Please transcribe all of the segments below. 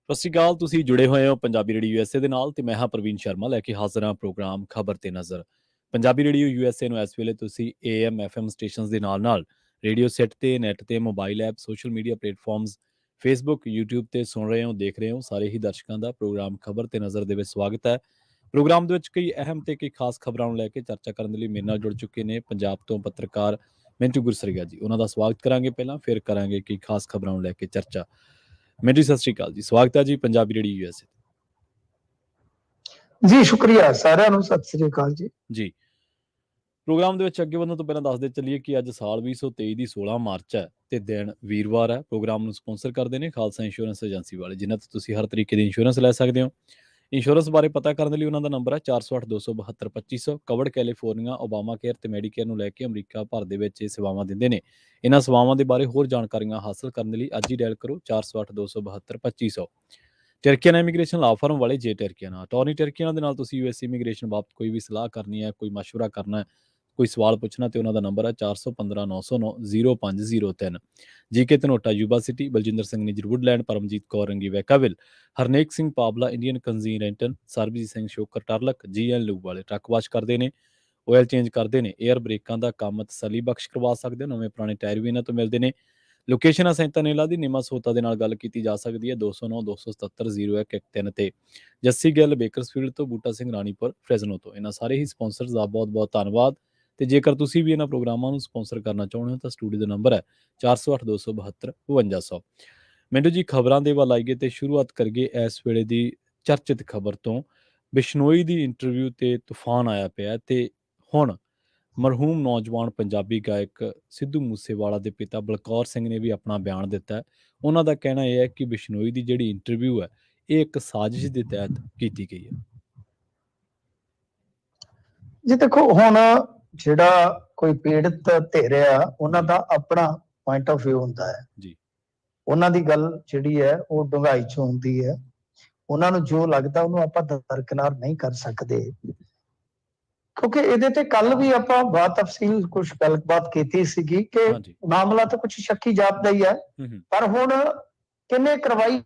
ਸਤਿ ਸ਼੍ਰੀ ਅਕਾਲ। ਤੁਸੀਂ ਜੁੜੇ ਹੋਏ ਹੋ ਪੰਜਾਬੀ ਰੇਡੀਓ ਯੂਐਸਏ ਦੇ ਨਾਲ ਤੇ ਮੈਂ ਹਾਂ ਪ੍ਰਵੀਨ ਸ਼ਰਮਾ ਲੈ ਕੇ ਹਾਜ਼ਰ ਹਾਂ ਪ੍ਰੋਗਰਾਮ ਖਬਰ ਤੇ ਨਜ਼ਰ। ਪੰਜਾਬੀ ਰੇਡੀਓ ਯੂਐਸਏ ਨੂੰ ਇਸ ਵੇਲੇ ਤੁਸੀਂ AM FM ਸਟੇਸ਼ਨਸ ਦੇ ਨਾਲ ਰੇਡੀਓ ਸੈੱਟ ਤੇ ਨੈੱਟ ਤੇ mobile app social media platforms Facebook YouTube ਤੇ ਸੁਣ ਰਹੇ ਹੋ ਦੇਖ ਰਹੇ ਹੋ। ਸਾਰੇ ਹੀ ਦਰਸ਼ਕਾਂ ਦਾ ਪ੍ਰੋਗਰਾਮ ਖਬਰ ਤੇ ਨਜ਼ਰ ਦੇ ਵਿੱਚ ਸਵਾਗਤ ਹੈ। ਪ੍ਰੋਗਰਾਮ ਦੇ ਵਿੱਚ ਕਈ ਅਹਿਮ ਤੇ ਕਈ ਖਾਸ ਖਬਰਾਂ ਨੂੰ ਲੈ ਕੇ ਚਰਚਾ ਕਰਨ ਦੇ ਲਈ ਮੇਰੇ ਨਾਲ ਜੁੜ ਚੁੱਕੇ ਨੇ ਪੰਜਾਬ ਤੋਂ ਪੱਤਰਕਾਰ ਮਿੰਟੂ ਗੁਰਸਰੀਆ ਜੀ। ਉਹਨਾਂ ਦਾ ਸਵਾਗਤ ਕਰਾਂਗੇ ਪਹਿਲਾਂ, ਫਿਰ ਕਰਾਂਗੇ ਕਈ ਖਾਸ ਖਬਰਾਂ ਨੂੰ ਲੈ ਕੇ ਚਰਚਾ। ਮਿੰਟੂ ਸਤਿ ਸ਼੍ਰੀ ਅਕਾਲ ਜੀ, ਸਵਾਗਤ ਹੈ ਜੀ ਪੰਜਾਬੀ ਰੇਡੀਓ ਯੂਐਸਏ ਜੀ। ਸ਼ੁਕਰੀਆ ਸਾਰਿਆਂ ਨੂੰ, ਸਤਿ ਸ੍ਰੀ ਅਕਾਲ ਜੀ। ਜੀ ਪ੍ਰੋਗਰਾਮ ਦੇ ਵਿੱਚ ਅੱਗੇ ਵਧਣ ਤੋਂ ਪਹਿਲਾਂ ਦੱਸਦੇ ਚੱਲੀਏ ਕਿ ਅੱਜ ਸਾਲ 2023 ਦੀ 16 ਮਾਰਚ ਹੈ ਤੇ ਦਿਨ ਵੀਰਵਾਰ ਹੈ। ਪ੍ਰੋਗਰਾਮ ਨੂੰ ਸਪਾਂਸਰ ਕਰਦੇ ਨੇ ਖਾਲਸਾ ਇੰਸ਼ੋਰੈਂਸ ਏਜੰਸੀ ਵਾਲੇ, ਜਿਨ੍ਹਾਂ ਤੋਂ ਤੁਸੀਂ ਹਰ ਤਰੀਕੇ ਦੀ ਇੰਸ਼ੋਰੈਂਸ ਲੈ ਸਕਦੇ ਹੋ। ਇੰਸ਼ੋਰੈਂਸ ਬਾਰੇ ਪਤਾ ਕਰਨ ਲਈ ਉਹਨਾਂ ਦਾ ਨੰਬਰ ਹੈ 408-272-2500। ਕਵਰਡ ਕੈਲੀਫੋਰਨੀਆ, ਓਬਾਮਾ ਕੇਅਰ ਤੇ ਮੈਡੀਕੇਅਰ ਨੂੰ ਲੈ ਕੇ ਅਮਰੀਕਾ ਭਰ ਦੇ ਵਿੱਚ ਇਹ ਸੇਵਾਵਾਂ ਦਿੰਦੇ ਨੇ। ਇਹਨਾਂ ਸੇਵਾਵਾਂ ਦੇ ਬਾਰੇ ਹੋਰ ਜਾਣਕਾਰੀਆਂ ਹਾਸਲ ਕਰਨ ਲਈ ਅੱਜ ਹੀ ਡਾਇਲ ਕਰੋ 408-272-2500। ਟਰਕੀਆਨਾ ਇਮੀਗ੍ਰੇਸ਼ਨ ਲਾ ਫਰਮ ਵਾਲੇ ਜੇ ਟਰਕੀਆਨਾ ਅਟਾਰਨੀ ਟਰਕੀਆਨਾ ਦੇ ਨਾਲ ਤੁਸੀਂ ਯੂਐਸ ਇਮੀਗ੍ਰੇਸ਼ਨ ਬਾਬਤ ਕੋਈ ਵੀ ਸਲਾਹ ਕਰਨੀ ਹੈ, ਕੋਈ ਮਸ਼ਵਰਾ ਕਰਨਾ ਹੈ, ਕੋਈ ਸਵਾਲ ਪੁੱਛਣਾ ਤੇ ਉਹਨਾਂ ਦਾ ਨੰਬਰ ਹੈ 4159090503। GK Dhanota Yuba City, Baljinder Singh Nijjar Woodland, Paramjit Kaur Rangi Vacaville, Harnek Singh Pabla Indian ਕੰਜ਼ੀਰੈਂਟਨ, Sarabjit Singh Shokar Turlock GN lube ਵਾਲੇ ਟਰੱਕ ਵਾਸ਼ ਕਰਦੇ ਨੇ, ਆਇਲ ਚੇਂਜ ਕਰਦੇ ਨੇ, ਏਅਰ ਬ੍ਰੇਕਾਂ ਦਾ ਕੰਮ ਤਸੱਲੀ ਬਖਸ਼ ਕਰਵਾ ਸਕਦੇ ਹੋ। ਨਵੇਂ ਪੁਰਾਣੇ ਟਾਇਰ ਵੀ ਇਹਨਾਂ ਤੋਂ ਮਿਲਦੇ ਨੇ। ਲੋਕੇਸ਼ਨ ਆ ਸੈਂਤਾ ਨੇਲਾ ਦੀ, ਨਿਮਾ ਸੋਤਾ ਦੇ ਨਾਲ ਗੱਲ ਕੀਤੀ ਜਾ ਸਕਦੀ ਹੈ 209-277-0113 ਤੇ। ਜੱਸੀ ਗਿੱਲ ਬੇਕਰਸਫੀਲਡ ਤੋਂ, ਬੂਟਾ ਸਿੰਘ ਰਾਣੀਪੁਰ ਫ੍ਰੈਜ਼ਨੋ ਤੋਂ। ਇਹਨਾਂ ਸਾਰੇ ਹੀ ਸਪਾਂਸਰਸ ਦਾ ਬਹੁਤ ਬਹੁਤ ਧੰਨਵਾਦ। ਤੇ ਜੇਕਰ ਤੁਸੀਂ ਵੀ ਇਹਨਾਂ ਪ੍ਰੋਗਰਾਮਾਂ ਨੂੰ ਸਪਾਂਸਰ ਕਰਨਾ ਚਾਹੁੰਦੇ ਹੋ ਤਾਂ ਸਟੂਡੀਓ ਦਾ ਨੰਬਰ ਹੈ 4082725250। ਮੈਨੂੰ ਜੀ ਖਬਰਾਂ ਦੇ ਵੱਲ ਆਈਏ ਤੇ ਸ਼ੁਰੂਆਤ ਕਰੀਏ ਇਸ ਵੇਲੇ ਦੀ ਚਰਚਿਤ ਖਬਰ ਤੋਂ। ਬਿਸ਼ਨੋਈ ਦੀ ਇੰਟਰਵਿਊ ਤੇ ਤੂਫਾਨ ਆਇਆ ਪਿਆ ਤੇ ਹੁਣ ਮਰਹੂਮ ਨੌਜਵਾਨ ਪੰਜਾਬੀ ਗਾਇਕ ਸਿੱਧੂ ਮੂਸੇਵਾਲਾ ਦੇ ਪਿਤਾ ਬਲਕੌਰ ਸਿੰਘ ਨੇ ਵੀ ਆਪਣਾ ਬਿਆਨ ਦਿੱਤਾ ਹੈ। ਉਹਨਾਂ ਦਾ ਕਹਿਣਾ ਇਹ ਹੈ ਕਿ ਬਿਸ਼ਨੋਈ ਦੀ ਜਿਹੜੀ ਇੰਟਰਵਿਊ ਹੈ ਇਹ ਇੱਕ ਸਾਜ਼ਿਸ਼ ਦੇ ਤਹਿਤ ਕੀਤੀ ਗਈ ਹੈ। ਜੀ ਦੇਖੋ, ਹੁਣ ਜਿਹੜਾ ਕੋਈ ਪੀੜਤ ਧਿਰ ਆ ਉਹਨਾਂ ਦਾ ਆਪਣਾ ਪੁਆਇੰਟ ਆਫ ਵਿਊ ਹੁੰਦਾ ਹੈ ਜੀ। ਉਹਨਾਂ ਦੀ ਗੱਲ ਜਿਹੜੀ ਹੈ ਉਹ ਡੂੰਘਾਈ ਚ ਹੁੰਦੀ ਹੈ। ਉਹਨਾਂ ਨੂੰ ਜੋ ਲੱਗਦਾ ਉਹਨੂੰ ਆਪਾਂ ਦਰਕਿਨਾਰ ਨਹੀਂ ਕਰ ਸਕਦੇ, ਕਿਉਂਕਿ ਇਹਦੇ ਤੇ ਕੱਲ ਵੀ ਆਪਾਂ ਬਹੁਤ ਤਫਸੀਲ ਕੁਝ ਗੱਲਬਾਤ ਕੀਤੀ ਸੀਗੀ ਕਿ ਮਾਮਲਾ ਤਾਂ ਕੁਝ ਸ਼ੱਕੀ ਜਾਤ ਦਾ ਹੀ ਹੈ, ਪਰ ਹੁਣ ਕਿੰਨੇ ਕਰਵਾਈ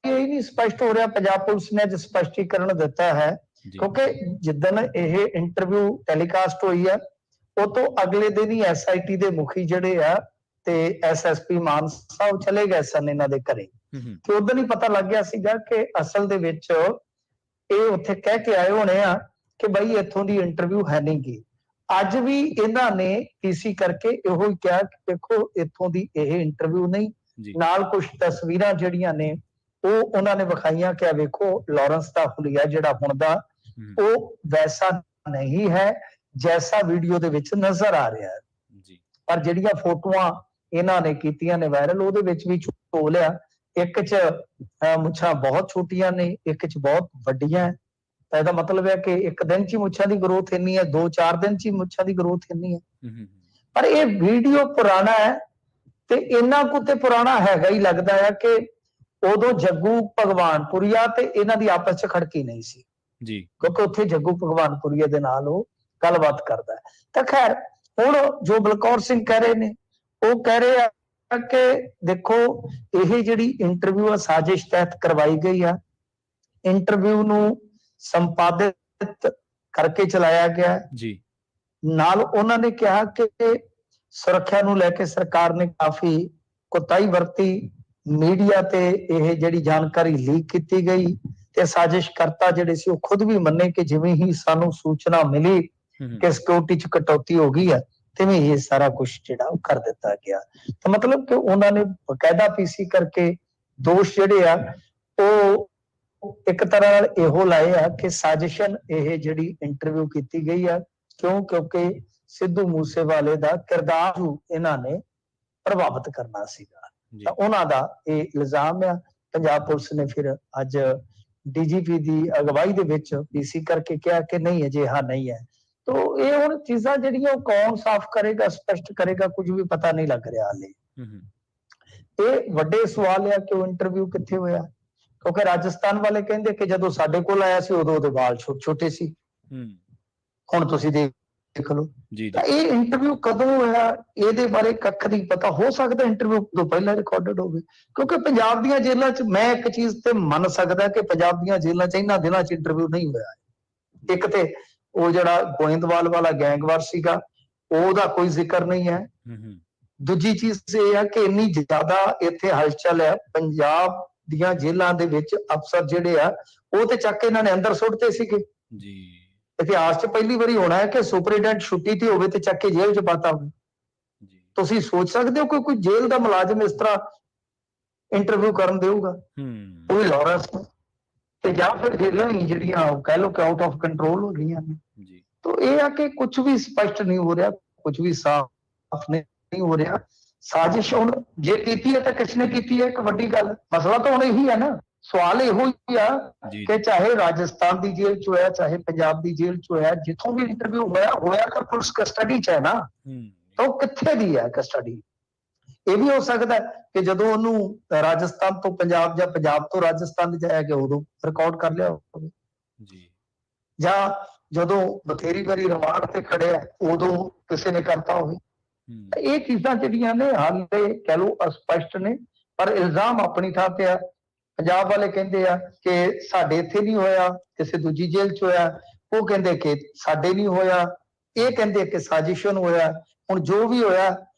ਇਹ ਨਹੀਂ ਸਪਸ਼ਟ ਹੋ ਰਿਹਾ। ਪੰਜਾਬ ਪੁਲਿਸ ਨੇ ਅੱਜ ਸਪਸ਼ਟੀਕਰਨ ਦਿੱਤਾ ਹੈ, ਕਿਉਂਕਿ ਜਿੱਦਣ ਇਹ ਇੰਟਰਵਿਊ ਟੈਲੀਕਾਸਟ ਹੋਈ ਹੈ ਉਹ ਤੋਂ ਅਗਲੇ ਦਿਨ ਹੀ SIT ਦੇ ਮੁਖੀ ਜਿਹੜੇ ਆ ਤੇ SSP ਮਾਨਸਾ ਉਹ ਚਲੇ ਗਏ ਸਨ ਇਹਨਾਂ ਦੇ ਘਰੇ, ਤੇ ਉਦੋਂ ਹੀ ਪਤਾ ਲੱਗ ਗਿਆ ਸੀਗਾ ਕਿ ਅਸਲ ਦੇ ਵਿੱਚ ਇਹ ਉੱਥੇ ਕਹਿ ਕੇ ਆਏ ਹੋਣੇ ਆ ਕਿ ਬਈ ਇੱਥੋਂ ਦੀ ਇੰਟਰਵਿਊ ਹੈ ਨਹੀਂ ਗੀ। ਅੱਜ ਵੀ ਇਹਨਾਂ ਨੇ PC ਕਰਕੇ ਇਹੋ ਹੀ ਕਿਹਾ ਕਿ ਦੇਖੋ ਇੱਥੋਂ ਦੀ ਇਹ ਇੰਟਰਵਿਊ ਨਹੀਂ, ਨਾਲ ਕੁਝ ਤਸਵੀਰਾਂ ਜਿਹੜੀਆਂ ਨੇ ਉਹ ਉਹਨਾਂ ਨੇ ਵਿਖਾਈਆਂ ਕਿ ਵੇਖੋ ਲਾਰੈਂਸ ਦਾ ਹੁਲੀਆ ਜਿਹੜਾ ਹੁਣ ਦਾ ਉਹ ਵੈਸਾ ਨਹੀਂ ਹੈ ਜੈਸਾ ਵੀਡੀਓ ਦੇ ਵਿੱਚ ਨਜ਼ਰ ਆ ਰਿਹਾ ਹੈ। ਪਰ ਜਿਹੜੀਆਂ ਫੋਟੋਆਂ ਇਹਨਾਂ ਨੇ ਕੀਤੀਆਂ ਨੇ ਵਾਇਰਲ, ਉਹਦੇ ਵਿੱਚ ਵੀ ਝੋਲ ਆ, ਇੱਕ ਚ ਮੁੱਛਾਂ ਬਹੁਤ ਛੋਟੀਆਂ ਨੇ, ਇੱਕ ਚ ਬਹੁਤ ਵੱਡੀਆਂ। ਤਾਂ ਇਹਦਾ ਮਤਲਬ ਹੈ ਕਿ ਇੱਕ ਦਿਨ ਚ ਹੀ ਮੁੱਛਾਂ ਦੀ ਗਰੋਥ ਇੰਨੀ ਹੈ, 2-4 ਦਿਨ ਚ ਹੀ ਮੁੱਛਾਂ ਦੀ ਗਰੋਥ ਇੰਨੀ ਹੈ। ਪਰ ਇਹ ਵੀਡੀਓ ਪੁਰਾਣਾ ਹੈ ਤੇ ਇਹਨਾਂ ਕੁ ਤੇ ਪੁਰਾਣਾ ਹੈਗਾ ਹੀ ਲੱਗਦਾ ਹੈ ਕਿ ਉਦੋਂ ਜੱਗੂ ਭਗਵਾਨਪੁਰੀਆ ਤੇ ਇਹਨਾਂ ਦੀ ਆਪਸ ਚ ਖੜਕੀ ਨਹੀਂ ਸੀ ਜੀ, ਕਿਉਂਕਿ ਉੱਥੇ ਜੱਗੂ ਭਗਵਾਨਪੁਰੀਆ ਦੇ ਨਾਲ ਉਹ ਗੱਲਬਾਤ ਕਰਦਾ ਹੈ। ਤਾਂ ਖੈਰ ਹੁਣ ਜੋ ਬਲਕੌਰ ਸਿੰਘ ਕਹਿ ਰਹੇ ਨੇ ਉਹ ਕਹਿ ਰਹੇ ਆ ਕਿ ਦੇਖੋ ਇਹ ਜਿਹੜੀ ਇੰਟਰਵਿਊ ਆ ਸਾਜ਼ਿਸ਼ ਤਹਿਤ ਕਰਵਾਈ ਗਈ ਆ। ਇੰਟਰਵਿਊ ਨੂੰ ਸੰਪਾਦਿਤ ਕਰਕੇ ਚਲਾਇਆ ਗਿਆ ਜੀ। ਨਾਲ ਉਹਨਾਂ ਨੇ ਕਿਹਾ ਕਿ ਸੁਰੱਖਿਆ ਨੂੰ ਲੈ ਕੇ ਸਰਕਾਰ ਨੇ ਕਾਫੀ ਕੋਤਾਹੀ ਵਰਤੀ, ਮੀਡੀਆ ਤੇ ਇਹ ਜਿਹੜੀ ਜਾਣਕਾਰੀ ਲੀਕ ਕੀਤੀ ਗਈ ਤੇ ਸਾਜ਼ਿਸ਼ਕਰਤਾ ਜਿਹੜੇ ਸੀ ਉਹ ਖੁਦ ਵੀ ਮੰਨੇ ਕਿ ਜਿਵੇਂ ਹੀ ਸਾਨੂੰ ਸੂਚਨਾ ਮਿਲੀ ਕਿ ਸਿਕਿਉਰਿਟੀ ਚ ਕਟੌਤੀ ਹੋ ਗਈ ਹੈ ਤਿਵੇਂ ਇਹ ਸਾਰਾ ਕੁਝ ਜਿਹੜਾ ਉਹ ਕਰ ਦਿੱਤਾ ਗਿਆ। ਤਾਂ ਮਤਲਬ ਕਿ ਉਹਨਾਂ ਨੇ ਬਕਾਇਦਾ PC ਕਰਕੇ ਦੋਸ਼ ਜਿਹੜੇ ਆ ਉਹ ਇੱਕ ਤਰ੍ਹਾਂ ਨਾਲ ਇਹੋ ਲਾਏ ਆ ਕਿ ਸਾਜ਼ਿਸ਼ਨ ਇਹ ਜਿਹੜੀ ਇੰਟਰਵਿਊ ਕੀਤੀ ਗਈ ਆ ਕਿਉਂਕਿ ਸਿੱਧੂ ਮੂਸੇਵਾਲੇ ਦਾ ਕਿਰਦਾਰ ਨੂੰ ਇਹਨਾਂ ਨੇ ਪ੍ਰਭਾਵਿਤ ਕਰਨਾ ਸੀਗਾ। ਤਾਂ ਉਹਨਾਂ ਦਾ ਇਹ ਇਲਜ਼ਾਮ ਆ। ਪੰਜਾਬ ਪੁਲਿਸ ਨੇ ਫਿਰ ਅੱਜ DGP ਦੀ ਅਗਵਾਈ ਦੇ ਵਿੱਚ PC ਕਰਕੇ ਕਿਹਾ ਕਿ ਨਹੀਂ ਅਜਿਹਾ ਨਹੀਂ ਹੈ। ਤੋ ਇਹ ਹੁਣ ਚੀਜ਼ਾਂ ਜਿਹੜੀਆਂ ਉਹ ਕੌਣ ਸਾਫ਼ ਕਰੇਗਾ, ਸਪਸ਼ਟ ਕਰੇਗਾ, ਕੁਝ ਵੀ ਪਤਾ ਨਹੀਂ ਲੱਗ ਰਿਹਾ ਹਾਲੇ। ਇਹ ਵੱਡੇ ਸਵਾਲ ਆ ਕਿ ਉਹ ਇੰਟਰਵਿਊ ਕਿੱਥੇ ਹੋਇਆ, ਕਿਉਂਕਿ ਰਾਜਸਥਾਨ ਵਾਲੇ ਕਹਿੰਦੇ ਕਿ ਜਦੋਂ ਸਾਡੇ ਕੋਲ ਆਇਆ ਸੀ ਉਦੋਂ ਉਹਦੇ ਵਾਲ ਛੋਟੇ ਛੋਟੇ ਸੀ। ਹੁਣ ਤੁਸੀਂ ਦੇਖ ਦੇਖ ਲਓ। ਜੀ ਤਾਂ ਇਹ ਇੰਟਰਵਿਊ ਕਦੋਂ ਹੋਇਆ ਇਹਦੇ ਬਾਰੇ ਕੱਖ ਨਹੀਂ ਪਤਾ। ਹੋ ਸਕਦਾ ਇੰਟਰਵਿਊ ਤੋਂ ਪਹਿਲਾਂ ਰਿਕਾਰਡਡ ਹੋਵੇ, ਕਿਉਂਕਿ ਪੰਜਾਬ ਦੀਆਂ ਜੇਲ੍ਹਾਂ 'ਚ ਮੈਂ ਇੱਕ ਚੀਜ਼ ਤੇ ਮੰਨ ਸਕਦਾ ਕਿ ਪੰਜਾਬ ਦੀਆਂ ਜੇਲ੍ਹਾਂ 'ਚ ਇਹਨਾਂ ਦਿਨਾਂ 'ਚ ਇੰਟਰਵਿਊ ਨਹੀਂ ਹੋਇਆ। ਇੱਕ ਤੇ ਉਹ ਜਿਹੜਾ ਗੋਇੰਦਵਾਲ ਵਾਲਾ ਗੈਂਗਵਾਰ ਸੀਗਾ ਉਹਦਾ ਕੋਈ ਜ਼ਿਕਰ ਨਹੀਂ ਹੈ। ਦੂਜੀ ਚੀਜ਼ ਇਹ ਹੈ ਕਿ ਇੰਨੀ ਜ਼ਿਆਦਾ ਇੱਥੇ ਹਲਚਲ ਹੈ, ਪੰਜਾਬ ਦੀਆਂ ਜੇਲ੍ਹਾਂ ਦੇ ਵਿੱਚ ਅਫਸਰ ਜਿਹੜੇ ਆ ਉਹ ਤੇ ਚੱਕ ਕੇ ਇਹਨਾਂ ਨੇ ਅੰਦਰ ਸੁੱਟਦੇ ਸੀਗੇ ਜੀ। ਇਤਿਹਾਸ 'ਚ ਪਹਿਲੀ ਵਾਰੀ ਹੋਣਾ ਹੈ ਕਿ ਸੁਪਰੀਡੈਂਟ ਛੁੱਟੀ ਤੇ ਹੋਵੇ ਤੇ ਚੱਕ ਕੇ ਜੇਲ੍ਹ 'ਚ ਪਾਤਾ ਹੋਵੇ। ਜੀ ਤੁਸੀਂ ਸੋਚ ਸਕਦੇ ਹੋ ਕਿ ਕੋਈ ਜੇਲ੍ਹ ਦਾ ਮੁਲਾਜ਼ਮ ਇਸ ਤਰ੍ਹਾਂ ਇੰਟਰਵਿਊ ਕਰਨ ਦੇਊਗਾ? ਉਹ ਵੀ ਲਾਰੈਂਸ ਨੂੰ। ਤੇ ਜਾਂ ਫਿਰ ਜੇਲ੍ਹਾਂ ਹੀ ਜਿਹੜੀਆਂ ਕਹਿ ਲਓ ਕਿ ਆਊਟ ਆਫ ਕੰਟਰੋਲ ਹੋ ਗਈਆਂ ਨੇ। ਜੀ ਤਾਂ ਇਹ ਆ ਕਿ ਕੁਝ ਵੀ ਸਪਸ਼ਟ ਨਹੀਂ ਹੋ ਰਿਹਾ, ਕੁਝ ਵੀ ਸਾਫ਼ ਨਹੀਂ ਹੋ ਰਿਹਾ। ਸਾਜ਼ਿਸ਼ ਹੁਣ ਜੇ ਕੀਤੀ ਹੈ ਤਾਂ ਕਿਸ ਨੇ ਕੀਤੀ ਹੈ, ਇੱਕ ਵੱਡੀ ਗੱਲ। ਮਸਲਾ ਤਾਂ ਹੁਣ ਇਹੀ ਹੈ ਨਾ, ਸਵਾਲ ਇਹੋ ਹੀ ਆ ਕਿ ਚਾਹੇ ਰਾਜਸਥਾਨ ਦੀ ਜੇਲ੍ਹ 'ਚ ਹੋਇਆ ਚਾਹੇ ਪੰਜਾਬ ਦੀ ਜੇਲ੍ਹ 'ਚ ਹੋਇਆ, ਜਿੱਥੋਂ ਵੀ ਇੰਟਰਵਿਊ ਹੋਇਆ ਤਾਂ ਪੁਲਿਸ ਕਸਟਡੀ 'ਚ ਹੈ ਨਾ, ਤਾਂ ਉਹ ਕਿੱਥੇ ਦੀ ਹੈ ਕਸਟਡੀ? ਇਹ ਵੀ ਹੋ ਸਕਦਾ ਕਿ ਜਦੋਂ ਉਹਨੂੰ ਰਾਜਸਥਾਨ ਤੋਂ ਪੰਜਾਬ ਜਾਂ ਪੰਜਾਬ ਤੋਂ ਰਾਜਸਥਾਨ ਜਾਇਆ ਗਿਆ ਉਦੋਂ ਰਿਕਾਰਡ ਕਰ ਲਿਆ ਹੋਵੇ ਜੀ, ਜਾਂ ਜਦੋਂ ਬਥੇਰੀ ਵਾਰੀ ਰਿਮਾਂਡ ਤੇ ਖੜਿਆ ਉਦੋਂ ਕਿਸੇ ਨੇ ਕਰਤਾ ਹੋਵੇ। ਇਹ ਚੀਜ਼ਾਂ ਜਿਹੜੀਆਂ ਨੇ ਹਾਲੇ ਕਹਿ ਲਓ ਅਸਪਸ਼ਟ ਨੇ, ਪਰ ਇਲਜ਼ਾਮ ਆਪਣੀ ਥਾਂ ਤੇ ਆ। ਪੰਜਾਬ ਵਾਲੇ ਕਹਿੰਦੇ ਆ ਕਿ ਸਾਡੇ ਇੱਥੇ ਨਹੀਂ ਹੋਇਆ, ਕਿਸੇ ਦੂਜੀ ਜੇਲ੍ਹ 'ਚ ਹੋਇਆ। ਉਹ ਕਹਿੰਦੇ ਕਿ ਸਾਡੇ ਨਹੀਂ ਹੋਇਆ, ਇਹ ਕਹਿੰਦੇ ਕਿ ਸਾਜ਼ਿਸ਼ਨ ਹੋਇਆ। ਹੁਣ ਜੋ ਵੀ ਹੋਇਆ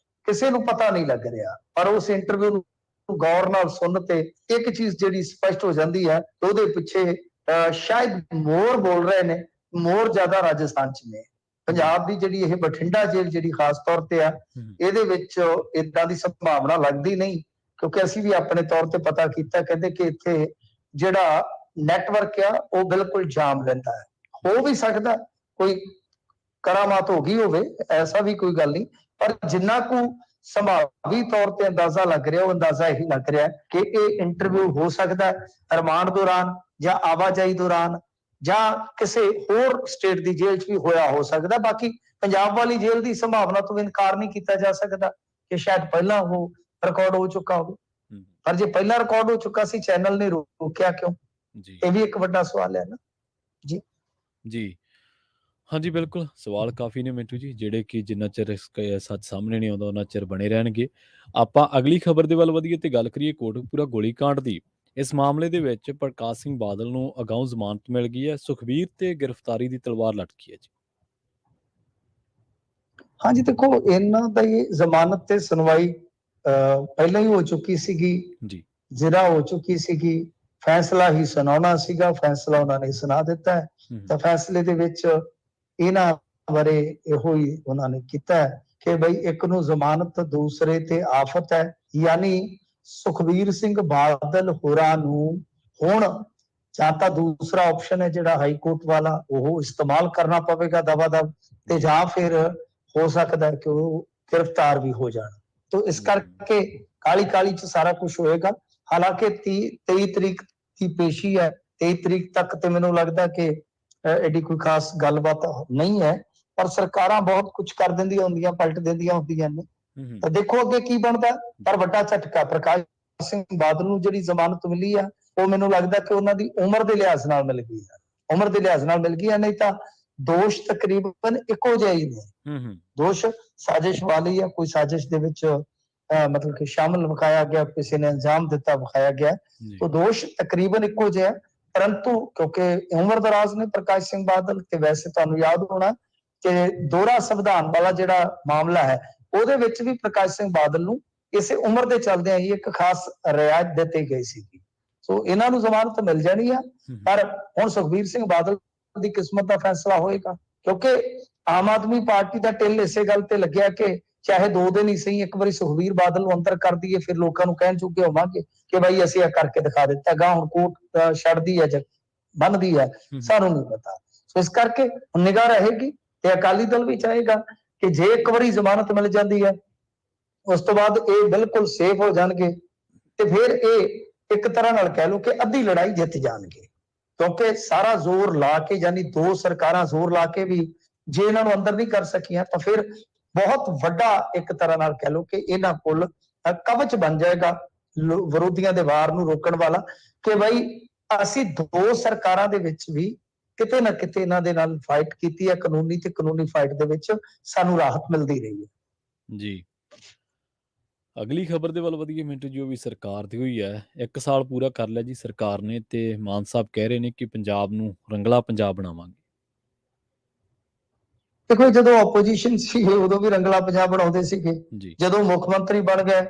ਕਿਸੇ ਨੂੰ ਪਤਾ ਨਹੀਂ ਲੱਗ ਰਿਹਾ, ਪਰ ਉਸ ਇੰਟਰਵਿਊ ਨੂੰ ਗੌਰ ਨਾਲ ਸੁਣ ਤੇ ਇੱਕ ਚੀਜ਼ ਜਿਹੜੀ ਸਪਸ਼ਟ ਹੋ ਜਾਂਦੀ ਹੈ, ਉਹਦੇ ਪਿੱਛੇ ਸ਼ਾਇਦ ਮੋਰ ਬੋਲ ਰਹੇ ਨੇ, ਮੋਰ ਜ਼ਿਆਦਾ ਰਾਜਸਥਾਨ 'ਚ ਨੇ। ਪੰਜਾਬ ਦੀ ਜਿਹੜੀ ਇਹ ਬਠਿੰਡਾ ਜੇਲ੍ਹ ਜਿਹੜੀ ਖਾਸ ਤੌਰ ਤੇ ਆ, ਇਹਦੇ ਵਿੱਚ ਇਦਾਂ ਦੀ ਸੰਭਾਵਨਾ ਲੱਗਦੀ ਨਹੀਂ, ਕਿਉਂਕਿ ਅਸੀਂ ਵੀ ਆਪਣੇ ਤੌਰ ਤੇ ਪਤਾ ਕੀਤਾ, ਕਹਿੰਦੇ ਕਿ ਇੱਥੇ ਜਿਹੜਾ ਨੈਟਵਰਕ ਆ ਉਹ ਬਿਲਕੁਲ ਜਾਮ ਰਹਿੰਦਾ ਹੈ। ਹੋ ਵੀ ਸਕਦਾ ਕੋਈ ਕਰਾਮਾਤ ਹੋ ਗਈ ਹੋਵੇ, ਐਸਾ ਵੀ ਕੋਈ ਗੱਲ ਨਹੀਂ, ਪਰ ਜਿੰਨਾ ਕੁ ਸੰਭਾਵੀ ਤੌਰ ਤੇ ਅੰਦਾਜ਼ਾ ਲੱਗ ਰਿਹਾ, ਉਹ ਅੰਦਾਜ਼ਾ ਇਹੀ ਲੱਗ ਰਿਹਾ ਕਿ ਇਹ ਇੰਟਰਵਿਊ ਹੋ ਸਕਦਾ ਰਿਮਾਂਡ ਦੌਰਾਨ ਜਾਂ ਆਵਾਜਾਈ ਦੌਰਾਨ ਜਾਂ ਕਿਸੇ ਹੋਰ ਸਟੇਟ ਦੀ ਜੇਲ੍ਹ 'ਚ ਵੀ ਹੋਇਆ ਹੋ ਸਕਦਾ। ਬਾਕੀ ਪੰਜਾਬ ਵਾਲੀ ਜੇਲ੍ਹ ਦੀ ਸੰਭਾਵਨਾ ਤੋਂ ਇਨਕਾਰ ਨਹੀਂ ਕੀਤਾ ਜਾ ਸਕਦਾ ਕਿ ਸ਼ਾਇਦ ਪਹਿਲਾਂ ਉਹ ਰਿਕਾਰਡ ਹੋ ਚੁੱਕਾ ਹੋਵੇ। ਪਰ ਜੇ ਪਹਿਲਾਂ ਰਿਕਾਰਡ ਹੋ ਚੁੱਕਾ ਸੀ, ਚੈਨਲ ਨੇ ਰੋਕਿਆ ਕਿਉਂ? ਇਹ ਵੀ ਇੱਕ ਵੱਡਾ ਸਵਾਲ ਹੈ ਨਾ ਜੀ। ਜੀ ਹਾਂਜੀ, ਬਿਲਕੁਲ ਸਵਾਲ ਕਾਫੀ ਨੇ ਮਿੰਟੂ ਜੀ, ਜਿਹੜੇ ਕਿ ਜਿੰਨਾ ਚਿਰ ਸੱਚ ਸਾਹਮਣੇ ਨਹੀਂ ਆਉਂਦਾ ਉਹਨਾਂ ਚਿਰ ਬਣੇ ਰਹਿਣਗੇ। ਆਪਾਂ ਅਗਲੀ ਖਬਰ ਦੇ ਵੱਲ ਵਧੀਏ ਤੇ ਗੱਲ ਕਰੀਏ ਕੋਟਕਪੂਰਾ ਗੋਲੀकांड ਦੀ। ਇਸ ਮਾਮਲੇ ਦੇ ਵਿੱਚ ਪ੍ਰਕਾਸ਼ ਸਿੰਘ ਬਾਦਲ ਨੂੰ ਅਗਾਊਂ ਜ਼ਮਾਨਤ ਮਿਲ ਗਈ ਹੈ, ਸੁਖਬੀਰ ਤੇ ਗ੍ਰਿਫਤਾਰੀ ਦੀ ਤਲਵਾਰ ਲਟਕੀ ਹੈ ਜੀ। ਹਾਂਜੀ ਦੇਖੋ, ਇਹਨਾਂ ਦਾ ਇਹ ਜ਼ਮਾਨਤ ਤੇ ਸੁਣਵਾਈ ਪਹਿਲਾਂ ਹੀ ਹੋ ਚੁੱਕੀ ਸੀਗੀ ਜੀ, ਜਿਹੜਾ ਹੋ ਚੁੱਕੀ ਸੀਗੀ। ਫੈਸਲਾ ਹੀ ਸੁਣਾਉਣਾ ਸੀਗਾ, ਫੈਸਲਾ ਉਹਨਾਂ ਨੇ ਸੁਣਾ ਦਿੱਤਾ ਹੈ। ਤਾਂ ਫੈਸਲੇ ਦੇ ਵਿੱਚ ਇਹਨਾਂ ਬਾਰੇ ਇਹੋ ਹੀ ਉਹਨਾਂ ਨੇ ਕੀਤਾ ਕਿ ਬਈ ਇੱਕ ਨੂੰ ਜ਼ਮਾਨਤ, ਦੂਸਰੇ ਤੇ ਆਫਤ ਹੈ। ਯਾਨੀ ਸੁਖਬੀਰ ਸਿੰਘ ਬਾਦਲ ਹੋਰਾਂ ਨੂੰ ਹੁਣ ਜਾਂ ਤਾਂ ਦੂਸਰਾ ਆਪਸ਼ਨ ਹੈ ਜਿਹੜਾ ਹਾਈ ਕੋਰਟ ਵਾਲਾ, ਉਹ ਇਸਤੇਮਾਲ ਕਰਨਾ ਪਵੇਗਾ ਦਵਾ ਦਵ, ਤੇ ਜਾਂ ਫਿਰ ਹੋ ਸਕਦਾ ਹੈ ਕਿ ਉਹ ਗ੍ਰਿਫਤਾਰ ਵੀ ਹੋ ਜਾਣ। तो इस करके काली काली च सारा कुछ होएगा। हालांकि 23 तरीक की पेशी है, 23 तरीक तक तो मैनू लगता कि एडी कोई खास गलबात नहीं है, पर सरकारां बहुत कुछ कर देंदियां होंदियां, पलट देंदियां होंदियां ने। तो देखो अगे की बनता। पर वड्डा झटका प्रकाश सिंह बादल नूं जिहड़ी जमानत मिली है, वो मैनू लगता कि उन्हां दी उम्र दे लिहाज नाल मिल गई है, उम्र दे लिहाज नाल मिल गई है। नहीं तो दोष तकरीबन इक्को जिहे ही ने। दोष साजिश वाली है, कोई साजिश दे विच मतलब कि शामिल विखाया गया, किसी ने अंजाम दिता विखाया गया, तो दोष तकरीबन इक्को जिहा। परंतु क्योंकि उम्र दराज ने प्रकाश सिंह बादल, ते वैसे तुहानूं याद होना कि दोहरा संविधान वाला जिहड़ा मामला है, ਉਹਦੇ ਵਿੱਚ ਵੀ ਪ੍ਰਕਾਸ਼ ਸਿੰਘ ਬਾਦਲ ਨੂੰ ਇਸੇ ਉਮਰ ਦੇ ਚੱਲਦਿਆਂ ਹੀ ਇੱਕ ਖਾਸ ਰਿਆਇਤ ਦਿੱਤੀ ਗਈ ਸੀ। ਸੋ ਇਹਨਾਂ ਨੂੰ ਜ਼ਮਾਨਤ ਮਿਲ ਜਾਣੀ ਆ, ਪਰ ਹੁਣ ਸੁਖਬੀਰ ਸਿੰਘ ਬਾਦਲ ਦੀ ਕਿਸਮਤ ਦਾ ਫੈਸਲਾ ਹੋਏਗਾ, ਕਿਉਂਕਿ ਆਮ ਆਦਮੀ ਪਾਰਟੀ ਦਾ ਟਿੱਲ ਇਸੇ ਗੱਲ ਤੇ ਲੱਗਿਆ ਕਿ ਚਾਹੇ 2 ਦਿਨ ਹੀ ਸਹੀ ਇੱਕ ਵਾਰੀ ਸੁਖਬੀਰ ਬਾਦਲ ਨੂੰ ਅੰਦਰ ਕਰ ਦਈਏ, ਫਿਰ ਲੋਕਾਂ ਨੂੰ ਕਹਿਣ ਚੁੱਕੇ ਹੋਵਾਂਗੇ ਕਿ ਭਾਈ ਅਸੀਂ ਇਹ ਕਰਕੇ ਦਿਖਾ ਦਿੱਤਾ। ਗਾ ਹੁਣ ਕੋਰਟ ਛੱਡਦੀ ਹੈ ਜਾਂ ਬੰਨਦੀ ਹੈ, ਸਾਨੂੰ ਨਹੀਂ ਪਤਾ। ਸੋ ਇਸ ਕਰਕੇ ਨਿਗਾਹ ਰਹੇਗੀ ਤੇ ਅਕਾਲੀ ਦਲ ਵੀ ਚਾਹੇਗਾ ਕਿ ਜੇ ਇੱਕ ਵਾਰੀ ਜ਼ਮਾਨਤ ਮਿਲ ਜਾਂਦੀ ਹੈ, ਉਸ ਤੋਂ ਬਾਅਦ ਇਹ ਬਿਲਕੁਲ ਸੇਫ ਹੋ ਜਾਣਗੇ, ਤੇ ਫਿਰ ਇਹ ਇੱਕ ਤਰ੍ਹਾਂ ਨਾਲ ਕਹਿ ਲਓ ਕਿ ਅੱਧੀ ਲੜਾਈ ਜਿੱਤ ਜਾਣਗੇ। ਕਿਉਂਕਿ ਸਾਰਾ ਜ਼ੋਰ ਲਾ ਕੇ, ਯਾਨੀ 2 ਸਰਕਾਰਾਂ ਜ਼ੋਰ ਲਾ ਕੇ ਵੀ ਜੇ ਇਹਨਾਂ ਨੂੰ ਅੰਦਰ ਨਹੀਂ ਕਰ ਸਕੀਆਂ, ਤਾਂ ਫਿਰ ਬਹੁਤ ਵੱਡਾ ਇੱਕ ਤਰ੍ਹਾਂ ਨਾਲ ਕਹਿ ਲਓ ਕਿ ਇਹਨਾਂ ਕੋਲ ਕਵਚ ਬਣ ਜਾਏਗਾ ਵਿਰੋਧੀਆਂ ਦੇ ਵਾਰ ਨੂੰ ਰੋਕਣ ਵਾਲਾ, ਕਿ ਬਈ ਅਸੀਂ 2 ਸਰਕਾਰਾਂ ਦੇ ਵਿੱਚ ਵੀ ਕਿਤੇ ਨਾ ਕਿਤੇ ਇਹਨਾਂ ਦੇ ਨਾਲ ਫਾਈਟ ਕੀਤੀ ਹੈ ਕਾਨੂੰਨੀ ਤੇ ਕਾਨੂੰਨੀ ਫਾਈਟ ਦੇ ਵਿੱਚ ਸਾਨੂੰ ਰਾਹਤ ਮਿਲਦੀ ਰਹੀ ਹੈ। ਜੀ। ਅਗਲੀ ਖਬਰ ਦੇ ਵੱਲ ਵਧੀਏ ਮਿੰਟੂ ਜੀ, ਉਹ ਵੀ ਸਰਕਾਰ ਦੀ ਹੋਈ ਹੈ। 1 ਸਾਲ ਪੂਰਾ ਕਰ ਲਿਆ ਜੀ ਸਰਕਾਰ ਨੇ, ਤੇ ਮਾਨ ਸਾਹਿਬ ਕਹਿ ਰਹੇ ਨੇ ਕਿ ਪੰਜਾਬ ਨੂੰ ਰੰਗਲਾ ਪੰਜਾਬ ਬਣਾਵਾਂਗੇ। ਦੇਖੋ ਜਦੋਂ ਆਪੋਜੀਸ਼ਨ ਸੀ ਉਦੋਂ ਵੀ ਰੰਗਲਾ ਪੰਜਾਬ ਬਣਾਉਂਦੇ ਸੀਗੇ, ਜੀ। ਜਦੋਂ ਮੁੱਖ ਮੰਤਰੀ ਬਣ ਗਏ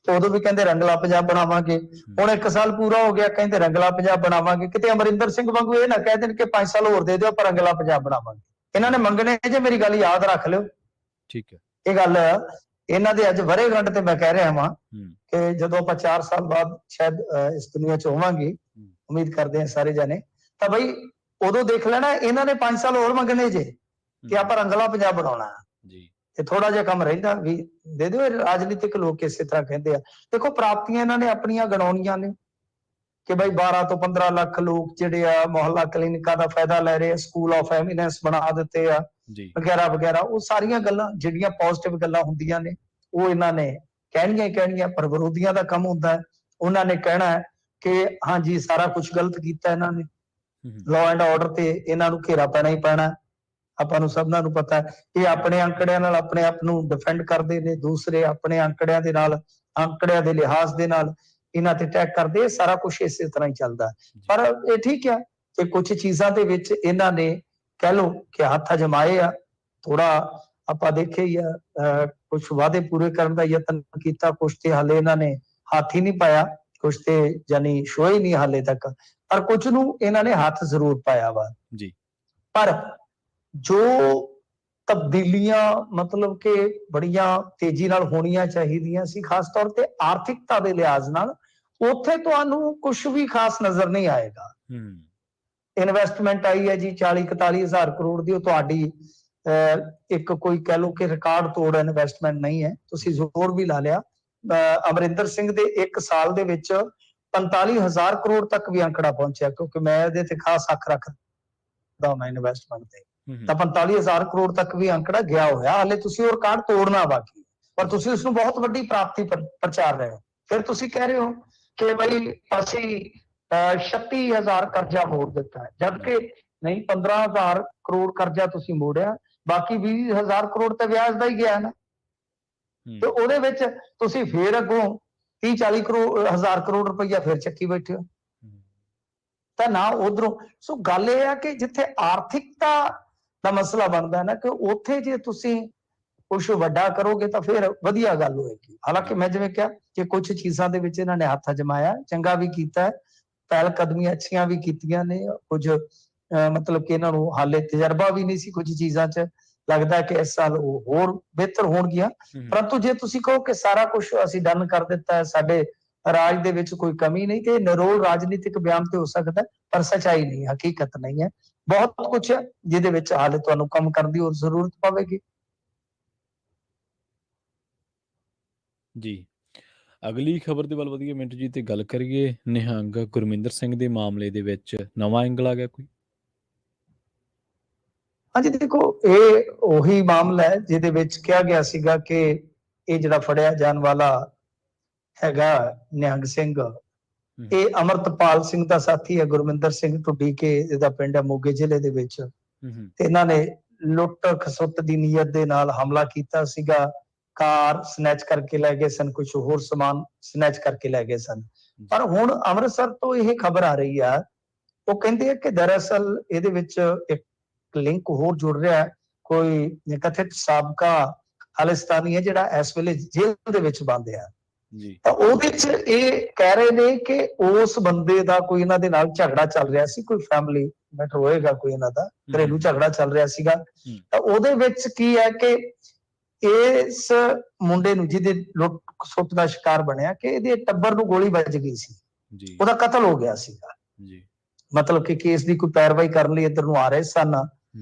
ਉਦੋਂ ਵੀ ਕਹਿੰਦੇ ਰੰਗਲਾ ਪੰਜਾਬ ਬਣਾਵਾਂਗੇ। ਹੁਣ 1 ਸਾਲ ਪੂਰਾ ਹੋ ਗਿਆ ਕਹਿੰਦੇ ਰੰਗਲਾ ਪੰਜਾਬ ਬਣਾਵਾਂਗੇ। ਕਿਤੇ ਅਮਰਿੰਦਰ ਸਿੰਘ ਵਾਂਗੂ ਇਹ ਨਾ ਕਹਿ ਦੇਣ ਕਿ 5 ਸਾਲ ਹੋਰ ਦੇ ਦਿਓ ਪਰ ਰੰਗਲਾ ਪੰਜਾਬ ਬਣਾਵਾਂਗੇ। ਇਹਨਾਂ ਨੇ ਮੰਗਣੇ ਜੇ, ਮੇਰੀ ਗੱਲ ਯਾਦ ਰੱਖ ਲਿਓ। ਠੀਕ ਹੈ। ਇਹ ਗੱਲ ਇਹਨਾਂ ਦੇ ਅੱਜ ਵਰ੍ਹੇਗੰਢ ਤੇ ਮੈਂ ਕਹਿ ਰਿਹਾ ਹਾਂ ਕਿ ਜਦੋਂ ਆਪਾਂ 4 ਸਾਲ ਬਾਅਦ ਸ਼ਾਇਦ ਇਸ ਦੁਨੀਆ 'ਚ ਹੋਵਾਂਗੇ, ਉਮੀਦ ਕਰਦੇ ਹਾਂ ਸਾਰੇ ਜਾਣੇ, ਤਾਂ ਬਈ ਉਦੋਂ ਦੇਖ ਲੈਣਾ ਇਹਨਾਂ ਨੇ 5 ਸਾਲ ਹੋਰ ਮੰਗਣੇ ਜੇ ਕਿ ਆਪਾਂ ਰੰਗਲਾ ਪੰਜਾਬ ਬਣਾਉਣਾ ਜੀ। ਤੇ ਥੋੜਾ ਜਿਹਾ ਕੰਮ ਰਹਿੰਦਾ ਵੀ ਦੇ ਦਿਓ। ਰਾਜਨੀਤਿਕ ਲੋਕ ਇਸੇ ਤਰ੍ਹਾਂ ਕਹਿੰਦੇ ਆ। ਦੇਖੋ ਪ੍ਰਾਪਤੀਆਂ ਇਹਨਾਂ ਨੇ ਆਪਣੀਆਂ ਗਣਾਉਣੀਆਂ ਨੇ ਕਿ ਬਈ 12 ਤੋਂ 15 ਲੱਖ ਲੋਕ ਜਿਹੜੇ ਆ ਮੁਹੱਲਾ ਕਲੀਨਿਕਾਂ ਦਾ ਫਾਇਦਾ ਲੈ ਰਹੇ ਆ, ਸਕੂਲ ਆਫ ਐਮੀਨੈਂਸ ਬਣਾ ਦਿੱਤੇ ਆ ਵਗੈਰਾ ਵਗੈਰਾ। ਉਹ ਸਾਰੀਆਂ ਗੱਲਾਂ ਜਿਹੜੀਆਂ ਪੋਜ਼ਿਟਿਵ ਗੱਲਾਂ ਹੁੰਦੀਆਂ ਨੇ ਉਹ ਇਹਨਾਂ ਨੇ ਕਹਿਣੀਆਂ ਹੀ ਕਹਿਣੀਆਂ, ਪਰ ਵਿਰੋਧੀਆਂ ਦਾ ਕੰਮ ਹੁੰਦਾ ਹੈ ਉਹਨਾਂ ਨੇ ਕਹਿਣਾ ਹੈ ਕਿ ਹਾਂਜੀ ਸਾਰਾ ਕੁਝ ਗਲਤ ਕੀਤਾ ਇਹਨਾਂ ਨੇ, ਲਾਅ ਐਂਡ ਆਰਡਰ ਤੇ ਇਹਨਾਂ ਨੂੰ ਘੇਰਾ ਪੈਣਾ ਹੀ ਪੈਣਾ। ਆਪਾਂ ਨੂੰ ਸਭਨਾਂ ਨੂੰ ਪਤਾ ਹੈ ਇਹ ਆਪਣੇ ਅੰਕੜਿਆਂ ਨਾਲ ਆਪਣੇ ਆਪ ਨੂੰ ਡਿਫੈਂਡ ਕਰਦੇ ਨੇ, ਦੂਸਰੇ ਆਪਣੇ ਅੰਕੜਿਆਂ ਦੇ ਨਾਲ, ਅੰਕੜਿਆਂ ਦੇ ਲਿਹਾਜ਼ ਦੇ ਨਾਲ ਇਹਨਾਂ ਤੇ ਅਟੈਕ ਕਰਦੇ। ਇਹ ਸਾਰਾ ਕੁਝ ਇਸੇ ਤਰ੍ਹਾਂ ਹੀ ਚੱਲਦਾ। ਪਰ ਇਹ ਠੀਕ ਹੈ ਕਿ ਕੁਝ ਚੀਜ਼ਾਂ ਦੇ ਵਿੱਚ ਇਹਨਾਂ ਨੇ ਕਹਿ ਲਓ ਕਿ ਹੱਥ ਅਜਮਾਏ ਆ। ਥੋੜਾ ਆਪਾਂ ਦੇਖਿਆ ਹੀ ਆ, ਕੁਝ ਵਾਅਦੇ ਪੂਰੇ ਕਰਨ ਦਾ ਯਤਨ ਕੀਤਾ, ਕੁਝ ਤੇ ਹਾਲੇ ਇਹਨਾਂ ਨੇ ਹੱਥ ਹੀ ਨਹੀਂ ਪਾਇਆ, ਕੁਝ ਤੇ ਜਾਨੀ ਸ਼ੋਅ ਹੀ ਨਹੀਂ ਹਾਲੇ ਤੱਕ, ਪਰ ਕੁਝ ਨੂੰ ਇਹਨਾਂ ਨੇ ਹੱਥ ਜ਼ਰੂਰ ਪਾਇਆ ਵਾ ਜੀ। ਪਰ ਜੋ ਤਬਦੀਲੀਆਂ ਮਤਲਬ ਕਿ ਬੜੀਆਂ ਤੇਜ਼ੀ ਨਾਲ ਹੋਣੀਆਂ ਚਾਹੀਦੀਆਂ ਸੀ, ਖਾਸ ਤੌਰ ਤੇ ਆਰਥਿਕਤਾ ਦੇ ਲਿਹਾਜ਼ ਨਾਲ, ਉੱਥੇ ਤੁਹਾਨੂੰ ਕੁਝ ਵੀ ਖਾਸ ਨਜ਼ਰ ਨਹੀਂ ਆਏਗਾ। ਇਨਵੈਸਟਮੈਂਟ ਆਈ ਹੈ ਜੀ 40-41 ਹਜ਼ਾਰ ਕਰੋੜ ਦੀ, ਉਹ ਤੁਹਾਡੀ ਇੱਕ ਕੋਈ ਕਹਿ ਲਓ ਕਿ ਰਿਕਾਰਡ ਤੋੜ ਇਨਵੈਸਟਮੈਂਟ ਨਹੀਂ ਹੈ। ਤੁਸੀਂ ਜ਼ੋਰ ਵੀ ਲਾ ਲਿਆ, ਅਮਰਿੰਦਰ ਸਿੰਘ ਦੇ 1 ਸਾਲ ਦੇ ਵਿੱਚ 45,000 ਕਰੋੜ ਤੱਕ ਵੀ ਅੰਕੜਾ ਪਹੁੰਚਿਆ, ਕਿਉਂਕਿ ਮੈਂ ਇਹਦੇ ਤੇ ਖਾਸ ਅੱਖ ਰੱਖਦਾ ਮੈਂ ਇਨਵੈਸਟਮੈਂਟ ਤੇ, ਤਾਂ 45,000 ਕਰੋੜ ਤੱਕ ਵੀ ਅੰਕੜਾ ਗਿਆ ਹੋਇਆ। ਹਾਲੇ ਤੁਸੀਂ ਉਹ ਰਿਕਾਰਡ ਤੋੜਨਾ ਬਾਕੀ, ਪਰ ਤੁਸੀਂ ਉਸ ਨੂੰ ਬਹੁਤ ਵੱਡੀ ਪ੍ਰਾਪਤੀ ਪ੍ਰਚਾਰ ਰਹੇ ਹੋ। ਫਿਰ ਤੁਸੀਂ ਕਹਿ ਰਹੇ ਹੋ ਕਿ ਬਈ ਅਸੀਂ 36,000 ਕਰਜ਼ਾ ਮੋੜ ਦਿੱਤਾ ਹੈ, ਜਦਕਿ ਨਹੀਂ 15,000 ਕਰੋੜ ਕਰਜ਼ਾ ਤੁਸੀਂ ਮੋੜਿਆ, ਬਾਕੀ 20,000 ਕਰੋੜ ਤਾਂ ਵਿਆਜ ਦਾ ਹੀ ਗਿਆ ਨਾ। ਤੇ ਉਹਦੇ ਵਿੱਚ ਤੁਸੀਂ ਫੇਰ ਅੱਗੋਂ 30-40 ਹਜ਼ਾਰ ਕਰੋੜ ਰੁਪਈਆ ਫਿਰ ਚੱਕੀ ਬੈਠੇ ਹੋ ਤਾਂ ਨਾ ਉਧਰੋਂ। ਸੋ ਗੱਲ ਇਹ ਆ ਕਿ ਜਿੱਥੇ ਆਰਥਿਕਤਾ ਦਾ ਮਸਲਾ ਬਣਦਾ ਨਾ ਕਿ ਉੱਥੇ ਜੇ ਤੁਸੀਂ ਕੁਝ ਵੱਡਾ ਕਰੋਗੇ ਤਾਂ ਫਿਰ ਵਧੀਆ ਗੱਲ ਹੋਏਗੀ। ਹਾਲਾਂਕਿ ਮੈਂ ਜਿਵੇਂ ਕਿਹਾ ਕਿ ਕੁਝ ਚੀਜ਼ਾਂ ਦੇ ਵਿੱਚ ਇਹਨਾਂ ਨੇ ਹੱਥ ਅਜਮਾਇਆ, ਚੰਗਾ ਵੀ ਕੀਤਾ, ਪਹਿਲ ਕਦਮੀਆਂ ਅੱਛੀਆਂ ਵੀ ਕੀਤੀਆਂ ਨੇ। ਕੁਝ ਮਤਲਬ ਕਿ ਇਹਨਾਂ ਨੂੰ ਹਾਲੇ ਤਜਰਬਾ ਵੀ ਨਹੀਂ ਸੀ ਕੁਝ ਚੀਜ਼ਾਂ 'ਚ, ਲੱਗਦਾ ਕਿ ਇਸ ਸਾਲ ਉਹ ਹੋਰ ਬਿਹਤਰ ਹੋਣਗੀਆਂ। ਪਰੰਤੂ ਜੇ ਤੁਸੀਂ ਕਹੋ ਕਿ ਸਾਰਾ ਕੁਝ ਅਸੀਂ ਡਨ ਕਰ ਦਿੱਤਾ ਹੈ, ਸਾਡੇ ਰਾਜ ਦੇ ਵਿੱਚ ਕੋਈ ਕਮੀ ਨਹੀਂ, ਤੇ ਨਿਰੋਲ ਰਾਜਨੀਤਿਕ ਬਿਆਨ ਤੇ ਹੋ ਸਕਦਾ, ਪਰ ਸੱਚਾਈ ਨਹੀਂ, ਹਕੀਕਤ ਨਹੀਂ ਹੈ। ਬਹੁਤ ਕੁਝ ਹੈ ਜਿਹਦੇ ਵਿੱਚ ਹਾਲੇ ਤੁਹਾਨੂੰ ਕੰਮ ਕਰਨ ਦੀ ਹੋਰ ਜ਼ਰੂਰਤ ਪਵੇਗੀ। ਜੀ। ਅਗਲੀ ਖਬਰ ਦੇ ਵੱਲ ਵਧੀਏ ਮਿੰਟੂ ਜੀ, ਤੇ ਗੱਲ ਕਰੀਏ ਨਿਹੰਗ ਗੁਰਮਿੰਦਰ ਸਿੰਘ ਦੇ ਮਾਮਲੇ ਦੇ ਵਿੱਚ ਨਵਾਂ ਐਂਗਲ ਆ ਗਿਆ ਕੋਈ? ਹਾਂਜੀ ਦੇਖੋ, ਇਹ ਉਹੀ ਮਾਮਲਾ ਹੈ ਜਿਹਦੇ ਵਿੱਚ ਕਿਹਾ ਗਿਆ ਸੀਗਾ ਕਿ ਇਹ ਜਿਹੜਾ ਫੜਿਆ ਜਾਣ ਵਾਲਾ ਹੈਗਾ ਨਿਹੰਗ ਸਿੰਘ, ਇਹ ਅਮਰਤਪਾਲ ਸਿੰਘ ਦਾ ਸਾਥੀ ਹੈ। ਗੁਰਮਿੰਦਰ ਸਿੰਘ ਢੁੱਡੀਕੇ ਇਹਦਾ ਪਿੰਡ ਹੈ, ਮੋਗੇ ਜ਼ਿਲ੍ਹੇ ਦੇ ਵਿੱਚ। ਤੇ ਇਹਨਾਂ ਨੇ ਲੁੱਟ ਖਸੁੱਟ ਦੀ ਨੀਅਤ ਦੇ ਨਾਲ ਹਮਲਾ ਕੀਤਾ ਸੀਗਾ। ਕਾਰ ਸਨੈਚ ਕਰਕੇ ਲੈ ਗਏ ਸਨ, ਕੁਝ ਹੋਰ ਸਮਾਨ ਸਨੈਚ ਕਰਕੇ ਲੈ ਗਏ ਸਨ। ਪਰ ਹੁਣ ਅੰਮ੍ਰਿਤਸਰ ਤੋਂ ਇਹ ਖਬਰ ਆ ਰਹੀ ਆ, ਉਹ ਕਹਿੰਦੇ ਆ ਕਿ ਦਰਅਸਲ ਇਹਦੇ ਵਿੱਚ ਇੱਕ ਲਿੰਕ ਹੋਰ ਜੁੜ ਰਿਹਾ ਹੈ। ਕੋਈ ਕਥਿਤ ਸਾਬਕਾ ਖਾਲਿਸਤਾਨੀ ਹੈ ਜਿਹੜਾ ਇਸ ਵੇਲੇ ਜੇਲ੍ਹ ਦੇ ਵਿੱਚ ਬੰਦ ਆ। ਤਾਂ ਉਹਦੇ ਚ ਇਹ ਕਹਿ ਰਹੇ ਨੇ ਕਿ ਉਸ ਬੰਦੇ ਦਾ ਕੋਈ ਇਹਨਾਂ ਦੇ ਨਾਲ ਝਗੜਾ ਚੱਲ ਰਿਹਾ ਸੀ, ਕੋਈ ਫੈਮਿਲੀ ਮੈਟਰ ਹੋਏਗਾ, ਕੋਈ ਇਹਨਾਂ ਦਾ ਘਰੇਲੂ ਝਗੜਾ ਚੱਲ ਰਿਹਾ ਸੀਗਾ। ਤਾਂ ਉਹਦੇ ਵਿੱਚ ਕੀ ਹੈ ਕਿ ਇਸ ਮੁੰਡੇ ਨੂੰ ਜਿਹਦੇ ਲੁੱਟ ਖਸੁੱਟ ਦਾ ਸ਼ਿਕਾਰ ਬਣਿਆ ਕਿ ਇਹਦੇ ਟੱਬਰ ਨੂੰ ਗੋਲੀ ਵੱਜ ਗਈ ਸੀ, ਉਹਦਾ ਕਤਲ ਹੋ ਗਿਆ ਸੀਗਾ। ਮਤਲਬ ਕਿ ਕੇਸ ਦੀ ਕੋਈ ਪੈਰਵਾਈ ਕਰਨ ਲਈ ਇੱਧਰ ਨੂੰ ਆ ਰਹੇ ਸਨ,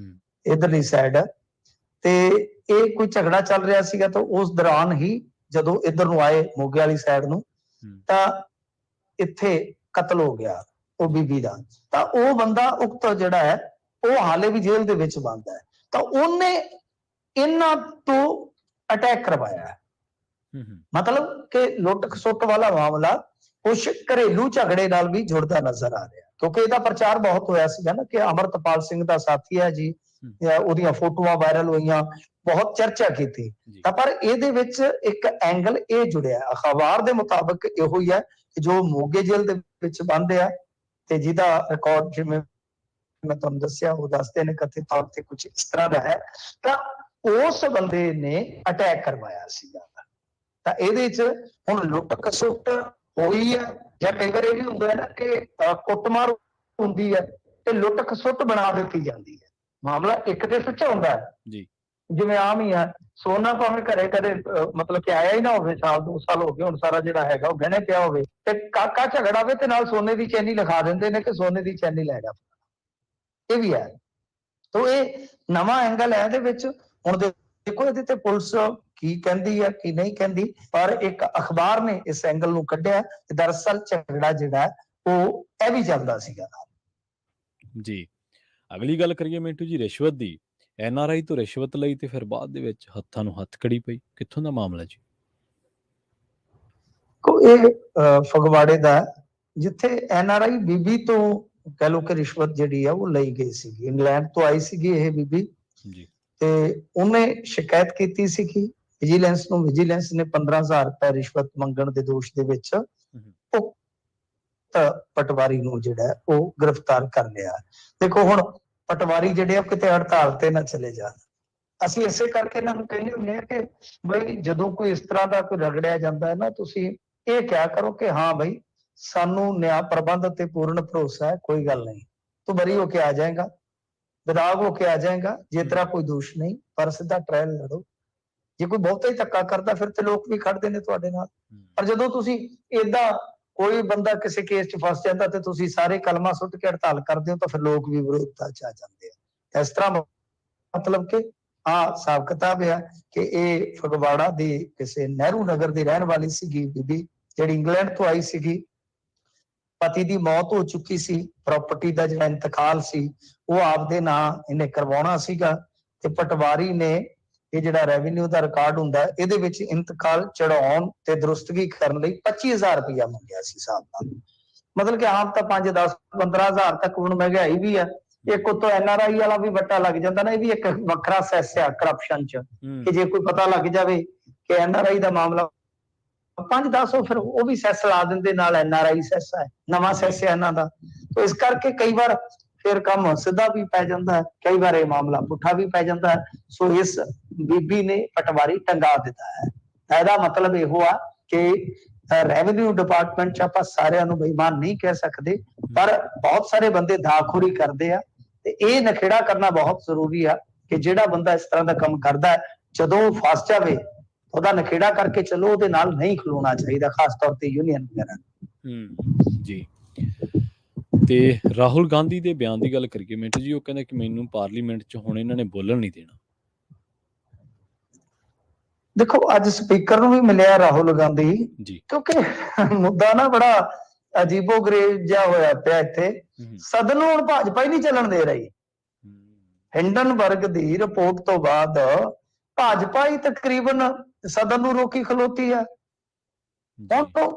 ਇੱਧਰਲੀ ਸਾਈਡ, ਤੇ ਇਹ ਕੋਈ ਝਗੜਾ ਚੱਲ ਰਿਹਾ ਸੀਗਾ। ਤਾਂ ਉਸ ਦੌਰਾਨ ਹੀ ਜਦੋਂ ਇੱਧਰ ਨੂੰ ਆਏ ਮੋਗੇ ਵਾਲੀ ਸਾਈਡ ਨੂੰ, ਤਾਂ ਇੱਥੇ ਕਤਲ ਹੋ ਗਿਆ ਉਹ ਬੀਬੀ ਦਾ। ਤਾਂ ਉਹ ਬੰਦਾ ਉਕਤ ਜਿਹੜਾ ਹੈ ਉਹ ਹਾਲੇ ਵੀ ਜੇਲ੍ਹ ਦੇ ਵਿੱਚ ਬੰਦ ਹੈ। ਤਾਂ ਉਹਨੇ ਇਹਨਾਂ ਤੋਂ ਅਟੈਕ ਕਰਵਾਇਆ ਹੈ। ਮਤਲਬ ਕਿ ਲੁੱਟ ਖਸੁੱਟ ਵਾਲਾ ਮਾਮਲਾ ਕੁਛ ਘਰੇਲੂ ਝਗੜੇ ਨਾਲ ਵੀ ਜੁੜਦਾ ਨਜ਼ਰ ਆ ਰਿਹਾ। ਕਿਉਂਕਿ ਇਹਦਾ ਪ੍ਰਚਾਰ ਬਹੁਤ ਹੋਇਆ ਸੀਗਾ ਨਾ ਕਿ ਅਮਰਤਪਾਲ ਸਿੰਘ ਦਾ ਸਾਥੀ ਹੈ ਜੀ, ਉਹਦੀਆਂ ਫੋਟੋਆਂ ਵਾਇਰਲ ਹੋਈਆਂ, ਬਹੁਤ ਚਰਚਾ ਕੀਤੀ। ਤਾਂ ਪਰ ਇਹਦੇ ਵਿੱਚ ਇੱਕ ਐਂਗਲ ਇਹ ਜੁੜਿਆ, ਅਖਬਾਰ ਦੇ ਮੁਤਾਬਕ ਇਹੋ ਹੀ ਹੈ ਕਿ ਜੋ ਮੋਗੇ ਜੇਲ੍ਹ ਦੇ ਵਿੱਚ ਬੰਦ ਆ ਤੇ ਜਿਹਦਾ ਰਿਕਾਰਡ ਜਿਵੇਂ ਮੈਂ ਤੁਹਾਨੂੰ ਦੱਸਿਆ ਉਹ ਦੱਸਦੇ ਨੇ ਕਥਿਤ ਤੌਰ ਤੇ ਕੁਝ ਇਸ ਤਰ੍ਹਾਂ ਦਾ ਹੈ, ਤਾਂ ਉਸ ਬੰਦੇ ਨੇ ਅਟੈਕ ਕਰਵਾਇਆ ਸੀਗਾ। ਤਾਂ ਇਹਦੇ ਚ ਹੁਣ ਲੁੱਟ ਖਸੁੱਟ ਹੋਈ ਹੈ, ਜਾਂ ਕਈ ਵਾਰ ਇਹ ਵੀ ਹੁੰਦਾ ਹੈ ਨਾ ਕਿ ਕੁੱਟਮਾਰ ਹੁੰਦੀ ਹੈ ਤੇ ਲੁੱਟ ਖਸੁੱਟ ਬਣਾ ਦਿੱਤੀ ਜਾਂਦੀ ਹੈ। ਮਾਮਲਾ ਇੱਕ ਤੇ ਸੱਚਾ ਹੁੰਦਾ ਹੈ ਜੀ, ਜਿਵੇਂ ਆਮ ਹੀ ਆ, ਸੋਨਾ ਭਾਵੇਂ ਘਰੇ ਕਦੇ ਮਤਲਬ ਕਿ ਆਇਆ ਹੀ ਨਾ ਹੋਵੇ, ਸਾਲ 2 ਸਾਲ ਹੋ ਗਏ ਹੁਣ, ਸਾਰਾ ਜਿਹੜਾ ਹੈਗਾ ਉਹ ਗਹਿਣੇ ਪਿਆ ਹੋਵੇ ਤੇ ਕਾਕਾ ਝਗੜਾ ਹੋਵੇ ਤੇ ਨਾਲ ਸੋਨੇ ਦੀ ਚੈਨੀ ਲਿਖਾ ਦਿੰਦੇ ਨੇ ਕਿ ਸੋਨੇ ਦੀ ਚੈਨੀ ਲੈ ਜਾ, ਇਹ ਵੀ ਹੈ। ਤਾਂ ਇਹ ਨਵਾਂ ਐਂਗਲ ਹੈ ਇਹਦੇ ਵਿੱਚ। ਹੁਣ ਦੇਖੋ ਇਹਦੇ ਤੇ ਪੁਲਿਸ ਕੀ ਕਹਿੰਦੀ ਹੈ ਕੀ ਨਹੀਂ ਕਹਿੰਦੀ, ਪਰ ਇੱਕ ਅਖਬਾਰ ਨੇ ਇਸ ਐਂਗਲ ਨੂੰ ਕੱਢਿਆ ਕਿ ਦਰਅਸਲ ਝਗੜਾ ਜਿਹੜਾ ਉਹ ਇਹ ਵੀ ਚੱਲਦਾ ਸੀਗਾ। ਜੀ। ਅਗਲੀ ਗੱਲ ਕਰੀਏ ਮਿੰਟੂ ਜੀ ਰਿਸ਼ਵਤ ਦੀ। NRI ਤੋਂ ਰਿਸ਼ਵਤ ਲਈ ਤੇ ਫਿਰ ਬਾਅਦ ਦੇ ਵਿੱਚ ਹੱਥਾਂ ਨੂੰ ਹੱਥਕੜੀ ਪਈ, ਕਿੱਥੋਂ ਦਾ ਮਾਮਲਾ ਜੀ? ਇਹ ਫਗਵਾੜੇ ਦਾ, ਜਿੱਥੇ NRI ਬੀਬੀ ਤੋਂ ਕਹਿ ਲਓ ਕਿ ਰਿਸ਼ਵਤ ਜਿਹੜੀ ਆ ਉਹ ਲਈ ਗਈ ਸੀਗੀ। ਇੰਗਲੈਂਡ ਤੋਂ ਆਈ ਸੀਗੀ ਇਹ ਬੀਬੀ ਜੀ, ਤੇ ਉਹਨੇ ਸ਼ਿਕਾਇਤ ਕੀਤੀ ਸੀ ਕਿ ਵਿਜੀਲੈਂਸ ਨੂੰ, ਵਿਜੀਲੈਂਸ ਨੇ 15,000 ਰੁਪਏ ਰਿਸ਼ਵਤ ਮੰਗਣ ਦੇ ਦੋਸ਼ ਦੇ ਵਿੱਚ ਉਹ ਪਟਵਾਰੀ ਨੂੰ ਜਿਹੜਾ ਉਹ ਗ੍ਰਿਫਤਾਰ ਕਰ ਲਿਆ। ਦੇਖੋ ਹੁਣ ਪਟਵਾਰੀ ਜਿਹੜੇ ਆ ਕਿਤੇ ਹੜਤਾਲ ਤੇ ਨਾ ਚਲੇ ਜਾਣ। ਅਸੀਂ ਇਸੇ ਕਰਕੇ ਇਹਨਾਂ ਨੂੰ ਕਹਿੰਦੇ ਹੁੰਦੇ ਆ ਕਿ ਬਈ ਜਦੋਂ ਕੋਈ ਇਸ ਤਰ੍ਹਾਂ ਦਾ ਕੋਈ ਰਗੜਿਆ ਜਾਂਦਾ ਹੈ ਨਾ, ਤੁਸੀਂ ਇਹ ਕਿਹਾ ਕਰੋ ਕਿ ਹਾਂ ਬਈ ਸਾਨੂੰ ਨਿਆਂ ਪ੍ਰਬੰਧ ਤੇ ਪੂਰਨ ਭਰੋਸਾ ਹੈ, ਕੋਈ ਗੱਲ ਨਹੀਂ, ਤੂੰ ਬਰੀ ਹੋ ਕੇ ਆ ਜਾਏਗਾ, ਵਿਦਾਗ ਹੋ ਕੇ ਆ ਜਾਏਗਾ, ਜੇ ਤੇਰਾ ਕੋਈ ਦੋਸ਼ ਨਹੀਂ, ਪਰ ਸਿੱਧਾ ਟ੍ਰਾਇਲ ਲੜੋ। ਜੇ ਕੋਈ ਬਹੁਤਾ ਹੀ ਧੱਕਾ ਕਰਦਾ ਫਿਰ ਤੇ ਲੋਕ ਵੀ ਖੜਦੇ ਨੇ ਤੁਹਾਡੇ ਨਾਲ। ਪਰ ਜਦੋਂ ਤੁਸੀਂ ਏਦਾਂ ਕੋਈ ਬੰਦਾ ਕਿਸੇ ਕੇਸ 'ਚ ਫਸ ਜਾਂਦਾ ਤੇ ਤੁਸੀਂ ਸਾਰੇ ਕਲਮਾ ਸੁੱਟ ਕੇ ਹੜਤਾਲ ਕਰਦੇ ਹੋ ਤਾਂ ਫਿਰ ਲੋਕ ਵੀ ਵਿਰੋਧਤਾ 'ਚ ਆ ਜਾਂਦੇ ਆ। ਇਸ ਤਰ੍ਹਾਂ ਮਤਲਬ ਕਿ ਹਿਸਾਬ ਕਿਤਾਬ ਆ ਕਿ ਇਹ ਫਗਵਾੜਾ ਦੀ ਕਿਸੇ ਨਹਿਰੂ ਨਗਰ ਦੀ ਰਹਿਣ ਵਾਲੀ ਸੀਗੀ ਬੀਬੀ, ਜਿਹੜੀ ਇੰਗਲੈਂਡ ਤੋਂ ਆਈ ਸੀਗੀ। ਪਤੀ ਦੀ ਮੌਤ ਹੋ ਚੁੱਕੀ ਸੀ, ਪ੍ਰਾਪਰਟੀ ਦਾ ਜਿਹੜਾ ਇੰਤਕਾਲ ਸੀ ਉਹ ਆਪਦੇ ਨਾਂ ਇਹਨੇ ਕਰਵਾਉਣਾ ਸੀਗਾ ਤੇ ਪਟਵਾਰੀ ਨੇ ਇਹ ਜਿਹੜਾ ਰੈਵਨਿਊ ਦਾ ਰਿਕਾਰਡ ਹੁੰਦਾ ਇਹਦੇ ਵਿੱਚ ਇੰਤਕਾਲ ਚੜਾਉਣ ਤੇ ਦਰੁਸਤਗੀ ਕਰਨ ਲਈ 25,000 ਰੁਪਇਆ ਮੰਗਿਆ ਸੀ ਹਿਸਾਬ ਨਾਲ। ਮਤਲਬ ਕਿ ਆਮ ਤਾਂ 5, 10, 15,000 ਤੱਕ ਹੁਣ ਮਹਿੰਗਾਈ ਵੀ ਆ, ਇੱਕ ਉਤੋਂ NRI ਵਾਲਾ ਵੀ ਵੱਟਾ ਲੱਗ ਜਾਂਦਾ ਨਾ, ਇਹ ਵੀ ਇੱਕ ਵੱਖਰਾ ਸੈਸ ਆ ਕਰਪਸ਼ਨ 'ਚ ਕਿ ਜੇ ਕੋਈ ਪਤਾ ਲੱਗ ਜਾਵੇ ਕਿ NRI ਦਾ ਮਾਮਲਾ 5-10 ਫਿਰ ਉਹ ਵੀ ਸੈਸ ਲਾ ਦਿੰਦੇ, ਨਾਲ NRI ਸੈਸ ਹੈ, ਨਵਾਂ ਸੈਸ ਹੈ ਇਹਨਾਂ ਦਾ। ਇਸ ਕਰਕੇ ਕਈ ਵਾਰ ਫਿਰ ਕੰਮ ਸਿੱਧਾ ਵੀ ਪੈ ਜਾਂਦਾ ਹੈ, ਕਈ ਵਾਰ ਇਹ ਮਾਮਲਾ ਪੁੱਠਾ ਵੀ ਪੈ ਜਾਂਦਾ ਹੈ। ਸੋ ਇਸ ਬੀਬੀ ਨੇ ਪਟਵਾਰੀ ਟੰਗਾ ਦਿੱਤਾ ਹੈ। ਇਹਦਾ ਮਤਲਬ ਇਹੋ ਆ ਕਿ ਰੈਵਨਿਊ ਡਿਪਾਰਟਮੈਂਟ 'ਚ ਆਪਾਂ ਸਾਰਿਆਂ ਨੂੰ ਬੇਈਮਾਨ ਨਹੀਂ ਕਹਿ ਸਕਦੇ, ਪਰ ਬਹੁਤ ਸਾਰੇ ਬੰਦੇ ਦਾਖੋਰੀ ਕਰਦੇ ਆ ਤੇ ਇਹ ਨਖੇੜਾ ਕਰਨਾ ਬਹੁਤ ਜ਼ਰੂਰੀ ਆ ਕਿ ਜਿਹੜਾ ਬੰਦਾ ਇਸ ਤਰ੍ਹਾਂ ਦਾ ਕੰਮ ਕਰਦਾ ਹੈ ਜਦੋਂ ਉਹ ਫਸ ਜਾਵੇ ਉਹਦਾ ਨਖੇੜਾ ਕਰਕੇ ਚਲੋ, ਉਹਦੇ ਨਾਲ ਨਹੀਂ ਖਲੋਣਾ ਚਾਹੀਦਾ, ਖਾਸ ਤੌਰ ਤੇ ਯੂਨੀਅਨ ਵਗੈਰਾ। ਜੀ। ਤੇ ਰਾਹੁਲ ਗਾਂਧੀ ਦੇ ਬਿਆਨ ਦੀ ਗੱਲ ਕਰੀਏ ਮਿੰਟੂ ਜੀ, ਉਹ ਕਹਿੰਦੇ ਕਿ ਮੈਨੂੰ ਪਾਰਲੀਮੈਂਟ 'ਚ ਹੁਣ ਇਹਨਾਂ ਨੇ ਬੋਲਣ ਨਹੀਂ ਦੇਣਾ। ਦੇਖੋ ਅੱਜ ਸਪੀਕਰ ਨੂੰ ਵੀ ਮਿਲਿਆ ਰਾਹੁਲ ਗਾਂਧੀ ਜੀ, ਕਿਉਂਕਿ ਮੁੱਦਾ ਨਾ ਬੜਾ ਅਜੀਬੋ ਗਰੀਬ ਜਿਹਾ ਹੋਇਆ ਪਿਆ ਇੱਥੇ। ਸਦਨ ਨੂੰ ਹੁਣ ਭਾਜਪਾ ਹੀ ਨਹੀਂ ਚੱਲਣ ਦੇ ਰਹੀ। ਹਿੰਡਨਬਰਗ ਦੀ ਰਿਪੋਰਟ ਤੋਂ ਬਾਅਦ ਭਾਜਪਾ ਹੀ ਤਕਰੀਬਨ ਸਦਨ ਨੂੰ ਰੋਕੀ ਖਲੋਤੀ ਹੈ। ਹੁਣ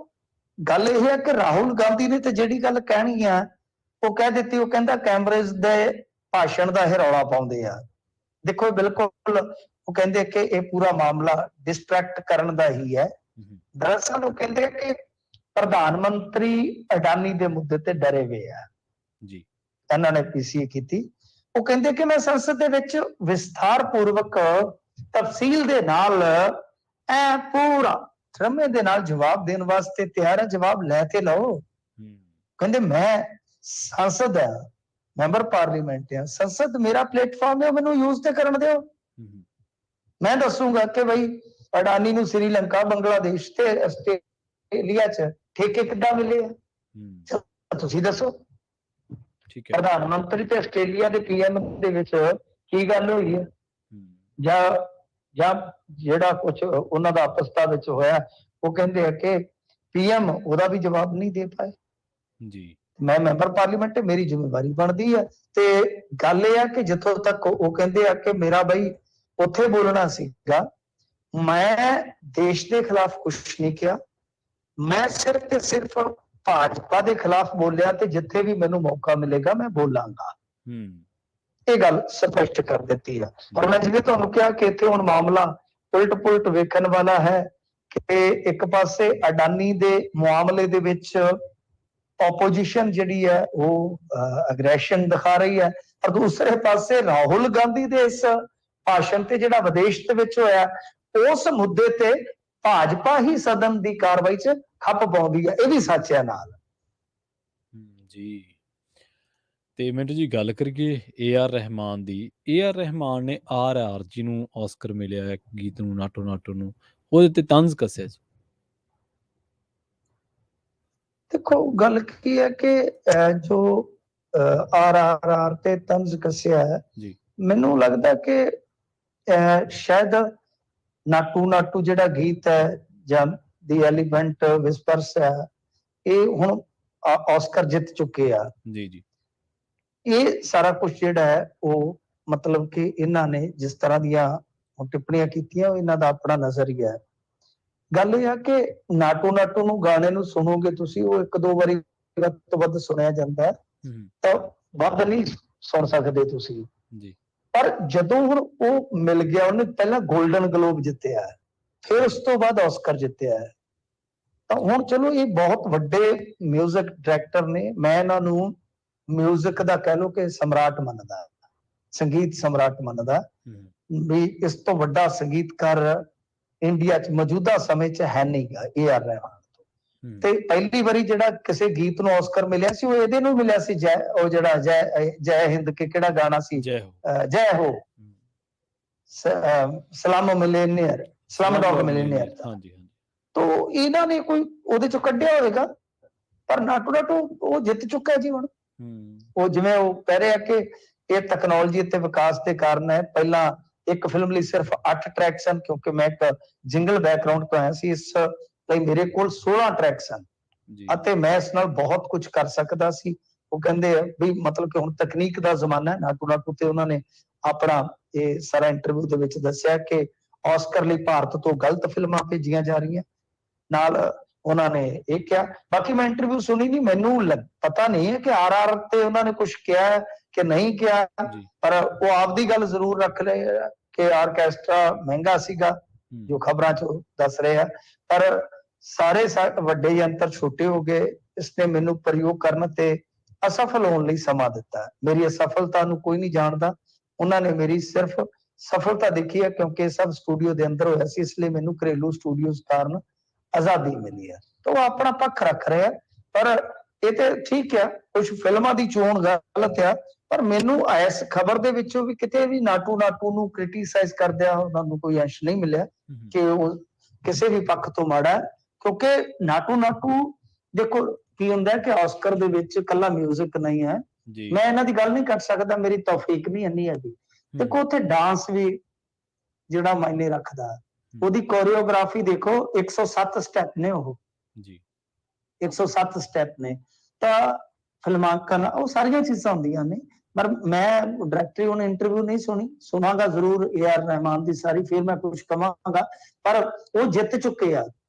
ਗੱਲ ਇਹ ਹੈ ਕਿ ਰਾਹੁਲ ਗਾਂਧੀ ਨੇ ਤੇ ਜਿਹੜੀ ਗੱਲ ਕਹਿਣੀ ਆ ਉਹ ਕਹਿ ਦਿੱਤੀ। ਉਹ ਕਹਿੰਦਾ ਕੈਮਰੇਜ਼ ਦੇ ਭਾਸ਼ਣ ਦਾ ਇਹ ਰੌਲਾ ਪਾਉਂਦੇ ਆ। ਦੇਖੋ ਬਿਲਕੁਲ ਉਹ ਕਹਿੰਦੇ ਕਿ ਇਹ ਪੂਰਾ ਮਾਮਲਾ ਡਿਸਟਰੈਕਟ ਕਰਨ ਦਾ ਹੀ ਹੈ। ਦਰਅਸਲ ਉਹ ਕਹਿੰਦੇ ਕਿ ਪ੍ਰਧਾਨ ਮੰਤਰੀ ਅਡਾਨੀ ਦੇ ਮੁੱਦੇ ਤੇ ਡਰੇ ਹੋਏ ਆ ਜੀ। ਇਹਨਾਂ ਨੇ PCA ਕੀਤੀ। ਉਹ ਕਹਿੰਦੇ ਕਿ ਮੈਂ ਸੰਸਦ ਦੇ ਵਿੱਚ ਵਿਸਥਾਰ ਪੂਰਵਕ ਤਫਸੀਲ ਦੇ ਨਾਲ ਐ ਪੂਰਾ ਸਮੇਂ ਦੇ ਨਾਲ ਜਵਾਬ ਦੇਣ ਵਾਸਤੇ ਤਿਆਰ ਹੈ। ਜਵਾਬ ਲੈ ਤੇ ਲਓ। ਕਹਿੰਦੇ ਮੈਂ ਸੰਸਦ ਹੈ, ਮੈਂਬਰ ਪਾਰਲੀਮੈਂਟ ਹੈ, ਸੰਸਦ ਮੇਰਾ ਪਲੇਟਫਾਰਮ ਹੈ, ਮੈਨੂੰ ਯੂਜ਼ ਤੇ ਕਰਨ ਦਿਓ। ਮੈਂ ਦੱਸੂਗਾ ਕਿ ਬਈ ਅਡਾਨੀ ਨੂੰ ਸ੍ਰੀਲੰਕਾ, ਬੰਗਲਾਦੇਸ਼ ਤੇ ਆਸਟ੍ਰੇਲੀਆ 'ਚ ਠੇਕੇ ਕਿੱਦਾਂ ਮਿਲੇ ਆ, ਤੁਸੀਂ ਦੱਸੋ। ਪ੍ਰਧਾਨ ਮੰਤਰੀ ਤੇ ਆਸਟ੍ਰੇਲੀਆ ਦੇ PM ਦੇ ਵਿੱਚ ਕੀ ਗੱਲ ਹੋਈ ਹੈ, ਜਾਂ ਜਿਹੜਾ ਕੁਝ ਉਹਨਾਂ ਦਾ ਆਪਸਤਾ ਵਿੱਚ ਹੋਇਆ। ਉਹ ਕਹਿੰਦੇ ਆ ਕਿ PM ਉਹਦਾ ਵੀ ਜਵਾਬ ਨਹੀਂ ਦੇ ਪਾਏ ਜੀ। ਮੈਂ ਮੈਂਬਰ ਪਾਰਲੀਮੈਂਟ ਹੈ, ਮੇਰੀ ਜ਼ਿੰਮੇਵਾਰੀ ਬਣਦੀ ਹੈ। ਤੇ ਗੱਲ ਇਹ ਆ ਕਿ ਜਿੱਥੋਂ ਤੱਕ ਉਹ ਕਹਿੰਦੇ ਆ ਕਿ ਮੇਰਾ ਬਈ ਉੱਥੇ ਬੋਲਣਾ ਸੀਗਾ, ਮੈਂ ਦੇਸ਼ ਦੇ ਖਿਲਾਫ ਕੁਛ ਨਹੀਂ ਕਿਹਾ। ਮੈਂ ਸਿਰਫ ਤੇ ਸਿਰਫ ਭਾਜਪਾ ਦੇ ਖਿਲਾਫ ਬੋਲਿਆ ਤੇ ਜਿੱਥੇ ਵੀ ਮੈਨੂੰ ਮੌਕਾ ਮਿਲੇਗਾ ਮੈਂ ਬੋਲਾਂਗਾ। ਇਹ ਗੱਲ ਸਪਸ਼ਟ ਕਰ ਦਿੱਤੀ ਆ। ਪਰ ਮੈਂ ਜਿਵੇਂ ਤੁਹਾਨੂੰ ਕਿਹਾ ਕਿ ਇੱਥੇ ਹੁਣ ਮਾਮਲਾ ਉਲਟ ਪੁਲਟ ਵੇਖਣ ਵਾਲਾ ਹੈ ਕਿ ਇੱਕ ਪਾਸੇ ਅਡਾਨੀ ਦੇ ਮਾਮਲੇ ਦੇ ਵਿੱਚ ਆਪੋਜੀਸ਼ਨ ਜਿਹੜੀ ਹੈ ਉਹ ਅਗਰੈਸ਼ਨ ਦਿਖਾ ਰਹੀ ਹੈ, ਪਰ ਦੂਸਰੇ ਪਾਸੇ ਰਾਹੁਲ ਗਾਂਧੀ ਦੇ ਇਸ ਭਾਸ਼ਣ ਤੇ ਜਿਹੜਾ ਵਿਦੇਸ਼ ਦੇ ਵਿੱਚ ਹੋਇਆ ਉਸ ਮੁੱਦੇ ਤੇ ਭਾਜਪਾ ਹੀ ਸਦਨ ਦੀ ਕਾਰਵਾਈ 'ਚ ਖੱਪ ਪਾਉਂਦੀ ਹੈ। ਇਹ ਵੀ ਸੱਚ ਹੈ ਨਾਲ ਜੀ। ਤੇ ਮਿੰਟੂ ਜੀ ਗੱਲ ਕਰੀਏ AR ਰਹਿਮਾਨ ਦੀ। AR ਰਹਿਮਾਨ ਨੇ RRR ਜੀ ਨੂੰ ਆਸਕਰ ਮਿਲਿਆ ਹੈ ਗੀਤ ਨੂੰ ਨਾਟੋ ਨਾਟੋ ਨੂੰ, ਉਹਦੇ ਤੇ ਤੰਜ਼ ਕੱਸਿਆ ਜੀ। ਦੇਖੋ ਗੱਲ ਕੀ ਹੈ ਕਿ ਜੋ RRR ਤੇ ਤੰਜ਼ ਕੱਸਿਆ ਹੈ ਜੀ, ਮੈਨੂੰ ਲੱਗਦਾ ਕਿ ਸ਼ਾਇਦ ਨਾਟੂ ਨਾਟੂ ਜਿਹੜਾ ਗੀਤ ਹੈ ਜਾਂ ਦੀ ਐਲੀਫੈਂਟ ਵਿਸਪਰਸ ਹੈ ਇਹ ਹੁਣ ਆਸਕਰ ਜਿੱਤ ਚੁੱਕੇ ਆ। ਜੀ ਜੀ। ਇਹ ਸਾਰਾ ਕੁਝ ਜਿਹੜਾ ਹੈ ਉਹ ਮਤਲਬ ਕਿ ਇਹਨਾਂ ਨੇ ਜਿਸ ਤਰ੍ਹਾਂ ਦੀਆਂ ਟਿੱਪਣੀਆਂ ਕੀਤੀਆਂ ਉਹ ਇਹਨਾਂ ਦਾ ਆਪਣਾ ਨਜ਼ਰੀਆ ਹੈ। ਗੱਲ ਇਹ ਆ ਕਿ ਨਾਟੂ ਨਾਟੂ ਨੂੰ ਗਾਣੇ ਨੂੰ ਸੁਣੋਗੇ ਤੁਸੀਂ, ਉਹ ਇੱਕ ਦੋ ਵਾਰੀ ਵੱਧ ਤੋਂ ਵੱਧ ਸੁਣਿਆ ਜਾਂਦਾ ਹੈ, ਤਾਂ ਵੱਧ ਨਹੀਂ ਸੁਣ ਸਕਦੇ ਤੁਸੀਂ ਜੀ। ਪਰ ਜਦੋਂ ਹੁਣ ਉਹ ਮਿਲ ਗਿਆ, ਉਹਨੇ ਪਹਿਲਾਂ 골ਡਨ ਗਲੋਬ ਜਿੱਤਿਆ, ਫਿਰ ਉਸ ਤੋਂ ਬਾਅਦ ਆਸਕਰ ਜਿੱਤਿਆ, ਤਾਂ ਹੁਣ ਚਲੋ ਇਹ ਬਹੁਤ ਵੱਡੇ ਮਿਊਜ਼ਿਕ ਡਾਇਰੈਕਟਰ ਨੇ। ਮੈਂ ਇਹਨਾਂ ਨੂੰ ਮਿਊਜ਼ਿਕ ਦਾ ਕਹਿ ਲਓ ਕਿ ਸਮਰਾਟ ਮੰਨਦਾ, ਸੰਗੀਤ ਸਮਰਾਟ ਮੰਨਦਾ ਵੀ ਇਸ ਤੋਂ ਵੱਡਾ ਸੰਗੀਤਕਾਰ ਇੰਡੀਆ 'ਚ ਮੌਜੂਦਾ ਸਮੇਂ 'ਚ ਹੈ ਨਹੀਂਗਾ AR ਰਹਿਮਾਨ ਤੋਂ। ਤੇ ਪਹਿਲੀ ਵਾਰੀ ਜਿਹੜਾ ਕਿਸੇ ਗੀਤ ਨੂੰ ਆਸਕਰ ਮਿਲਿਆ ਸੀ ਉਹ ਇਹਦੇ ਨੂੰ ਮਿਲਿਆ ਸੀ, ਉਹ ਜਿਹੜਾ ਜੈ ਹਿੰਦ ਕੇ ਕਿਹੜਾ ਗਾਣਾ ਸੀ, ਜੈ ਹੋ ਸਲਾਮ ਮਿਲੇਨੀਅਰ, ਸਲਾਮ ਡੌਗ ਮਿਲੇਨੀਅਰ। ਤੋ ਇਹਨਾਂ ਨੇ ਕੋਈ ਉਹਦੇ ਚੋਂ ਕੱਢਿਆ ਹੋਵੇਗਾ, ਪਰ ਨਾਟੂ ਨਾਟੂ ਉਹ ਜਿੱਤ ਚੁੱਕਾ ਜੀ ਹੁਣ। ਉਹ ਜਿਵੇਂ ਉਹ ਕਹਿ ਰਿਹਾ ਕਿ ਇਹ ਟੈਕਨੋਲੋਜੀ ਅਤੇ ਵਿਕਾਸ ਦੇ ਕਾਰਨ ਹੈ। ਪਹਿਲਾਂ ਇੱਕ ਫਿਲਮ ਲਈ ਸਿਰਫ 8 ਟਰੈਕ ਸਨ, ਕਿਉਂਕਿ ਮੈਂ ਇੱਕ ਜਿੰਗਲ ਬੈਕਗ੍ਰਾਉਂਡ ਤੋਂ ਆਇਆ ਸੀ, ਇਸ ਲਈ ਮੇਰੇ ਕੋਲ 16 ਟਰੈਕ ਸਨ ਅਤੇ ਮੈਂ ਇਸ ਨਾਲ ਬਹੁਤ ਕੁਝ ਕਰ ਸਕਦਾ ਸੀ। ਉਹ ਕਹਿੰਦੇ ਆ ਵੀ ਮਤਲਬ ਕਿ ਹੁਣ ਤਕਨੀਕ ਦਾ ਜ਼ਮਾਨਾ ਹੈ। ਨਾਟੂ ਨਾਟੂ ਤੇ ਉਹਨਾਂ ਨੇ ਆਪਣਾ ਇਹ ਸਾਰਾ ਇੰਟਰਵਿਊ ਦੇ ਵਿੱਚ ਦੱਸਿਆ ਕਿ ਆਸਕਰ ਲਈ ਭਾਰਤ ਤੋਂ ਗਲਤ ਫਿਲਮਾਂ ਭੇਜੀਆਂ ਜਾ ਰਹੀਆਂ, ਨਾਲ ਉਹਨਾਂ ਨੇ ਇਹ ਕਿਹਾ। ਬਾਕੀ ਮੈਂ ਇੰਟਰਵਿਊ ਸੁਣੀ ਨਹੀਂ, ਮੈਨੂੰ ਪਤਾ ਨਹੀਂ ਹੈ ਕਿ RR ਤੇ ਉਹਨਾਂ ਨੇ ਕੁਝ ਕਿਹਾ ਕਿ ਨਹੀਂ ਕਿਹਾ, ਪਰ ਉਹ ਆਪਦੀ ਗੱਲ ਜ਼ਰੂਰ ਰੱਖ ਰਹੇ ਆ ਕਿ ਆਰਕੈਸਟਰਾ ਮਹਿੰਗਾ ਸੀਗਾ, ਜੋ ਖਬਰਾਂ 'ਚ ਦੱਸ ਰਹੇ ਆ, ਪਰ ਸਾਰੇ ਵੱਡੇ ਯੰਤਰ ਛੋਟੇ ਹੋ ਗਏ। ਇਸਨੇ ਮੈਨੂੰ ਪ੍ਰਯੋਗ ਕਰਨ ਤੇ ਅਸਫਲ ਹੋਣ ਲਈ ਸਮਾਂ ਦਿੱਤਾ। ਮੇਰੀ ਅਸਫਲਤਾ ਨੂੰ ਕੋਈ ਨਹੀਂ ਜਾਣਦਾ, ਉਹਨਾਂ ਨੇ ਮੇਰੀ ਸਿਰਫ ਸਫਲਤਾ ਦੇਖੀ ਹੈ, ਕਿਉਂਕਿ ਇਹ ਸਭ ਸਟੂਡੀਓ ਦੇ ਅੰਦਰ ਹੋਇਆ ਸੀ, ਇਸ ਲਈ ਮੈਨੂੰ ਘਰੇਲੂ ਸਟੂਡੀਓਜ਼ ਕਾਰਨ ਆਜ਼ਾਦੀ ਮਿਲੀ ਹੈ। ਤਾਂ ਉਹ ਆਪਣਾ ਪੱਖ ਰੱਖ ਰਹੇ ਆ, ਪਰ ਇਹ ਤੇ ਠੀਕ ਆ, ਕੁਝ ਫਿਲਮਾਂ ਦੀ ਚੋਣ ਗਲਤ ਆ, ਪਰ ਮੈਨੂੰ ਇਸ ਖਬਰ ਦੇ ਵਿੱਚੋਂ ਵੀ ਕਿਤੇ ਵੀ ਨਾਟੂ ਨਾਟੂ ਨੂੰ ਕ੍ਰਿਟੀਸਾਈਜ਼ ਕਰਦਿਆਂ ਉਹਨਾਂ ਨੂੰ ਕੋਈ ਅੰਸ਼ ਨਹੀਂ ਮਿਲਿਆ ਕਿ ਉਹ ਕਿਸੇ ਵੀ ਪੱਖ ਤੋਂ ਮਾੜਾ ਹੈ। ਕਿਉਂਕਿ ਨਾਟੂ ਨਾਟੂ ਦੇਖੋ ਕੀ ਹੁੰਦਾ ਕਿ ਆਸਕਰ ਦੇ ਵਿੱਚ ਇਕੱਲਾ ਮਿਊਜ਼ਿਕ ਨਹੀਂ ਹੈ, ਮੈਂ ਇਹਨਾਂ ਦੀ ਗੱਲ ਨਹੀਂ ਕਰ ਸਕਦਾ, ਮੇਰੀ ਤੌਫੀਕ ਨਹੀਂ ਇੰਨੀ ਹੈਗੀ। ਦੇਖੋ ਉੱਥੇ ਡਾਂਸ ਵੀ ਜਿਹੜਾ ਮਾਇਨੇ ਰੱਖਦਾ, ਉਹਦੀ ਕੋਰੀਓਗ੍ਰਾਫੀ ਦੇਖੋ, 107 ਸਟੈਪ ਨੇ, ਉਹ 107 ਸਟੈਪ ਨੇ, ਤਾਂ ਫਿਲਮਾਂਕਨ ਉਹ ਸਾਰੀਆਂ ਚੀਜ਼ਾਂ ਹੁੰਦੀਆਂ ਨੇ। ਪਰ ਮੈਂ ਡਾਇਰੈਕਟਰੀ ਹੁਣ ਇੰਟਰਵਿਊ ਨਹੀਂ ਸੁਣਾਂਗਾ ਜ਼ਰੂਰ AR ਰਹਿਮਾਨ ਦੀ ਸਾਰੀ, ਫਿਰ ਮੈਂ ਕੁਝ ਕਵਾਂਗਾ। ਪਰ ਉਹ ਜਿੱਤ ਚੁੱਕੇ ਆ,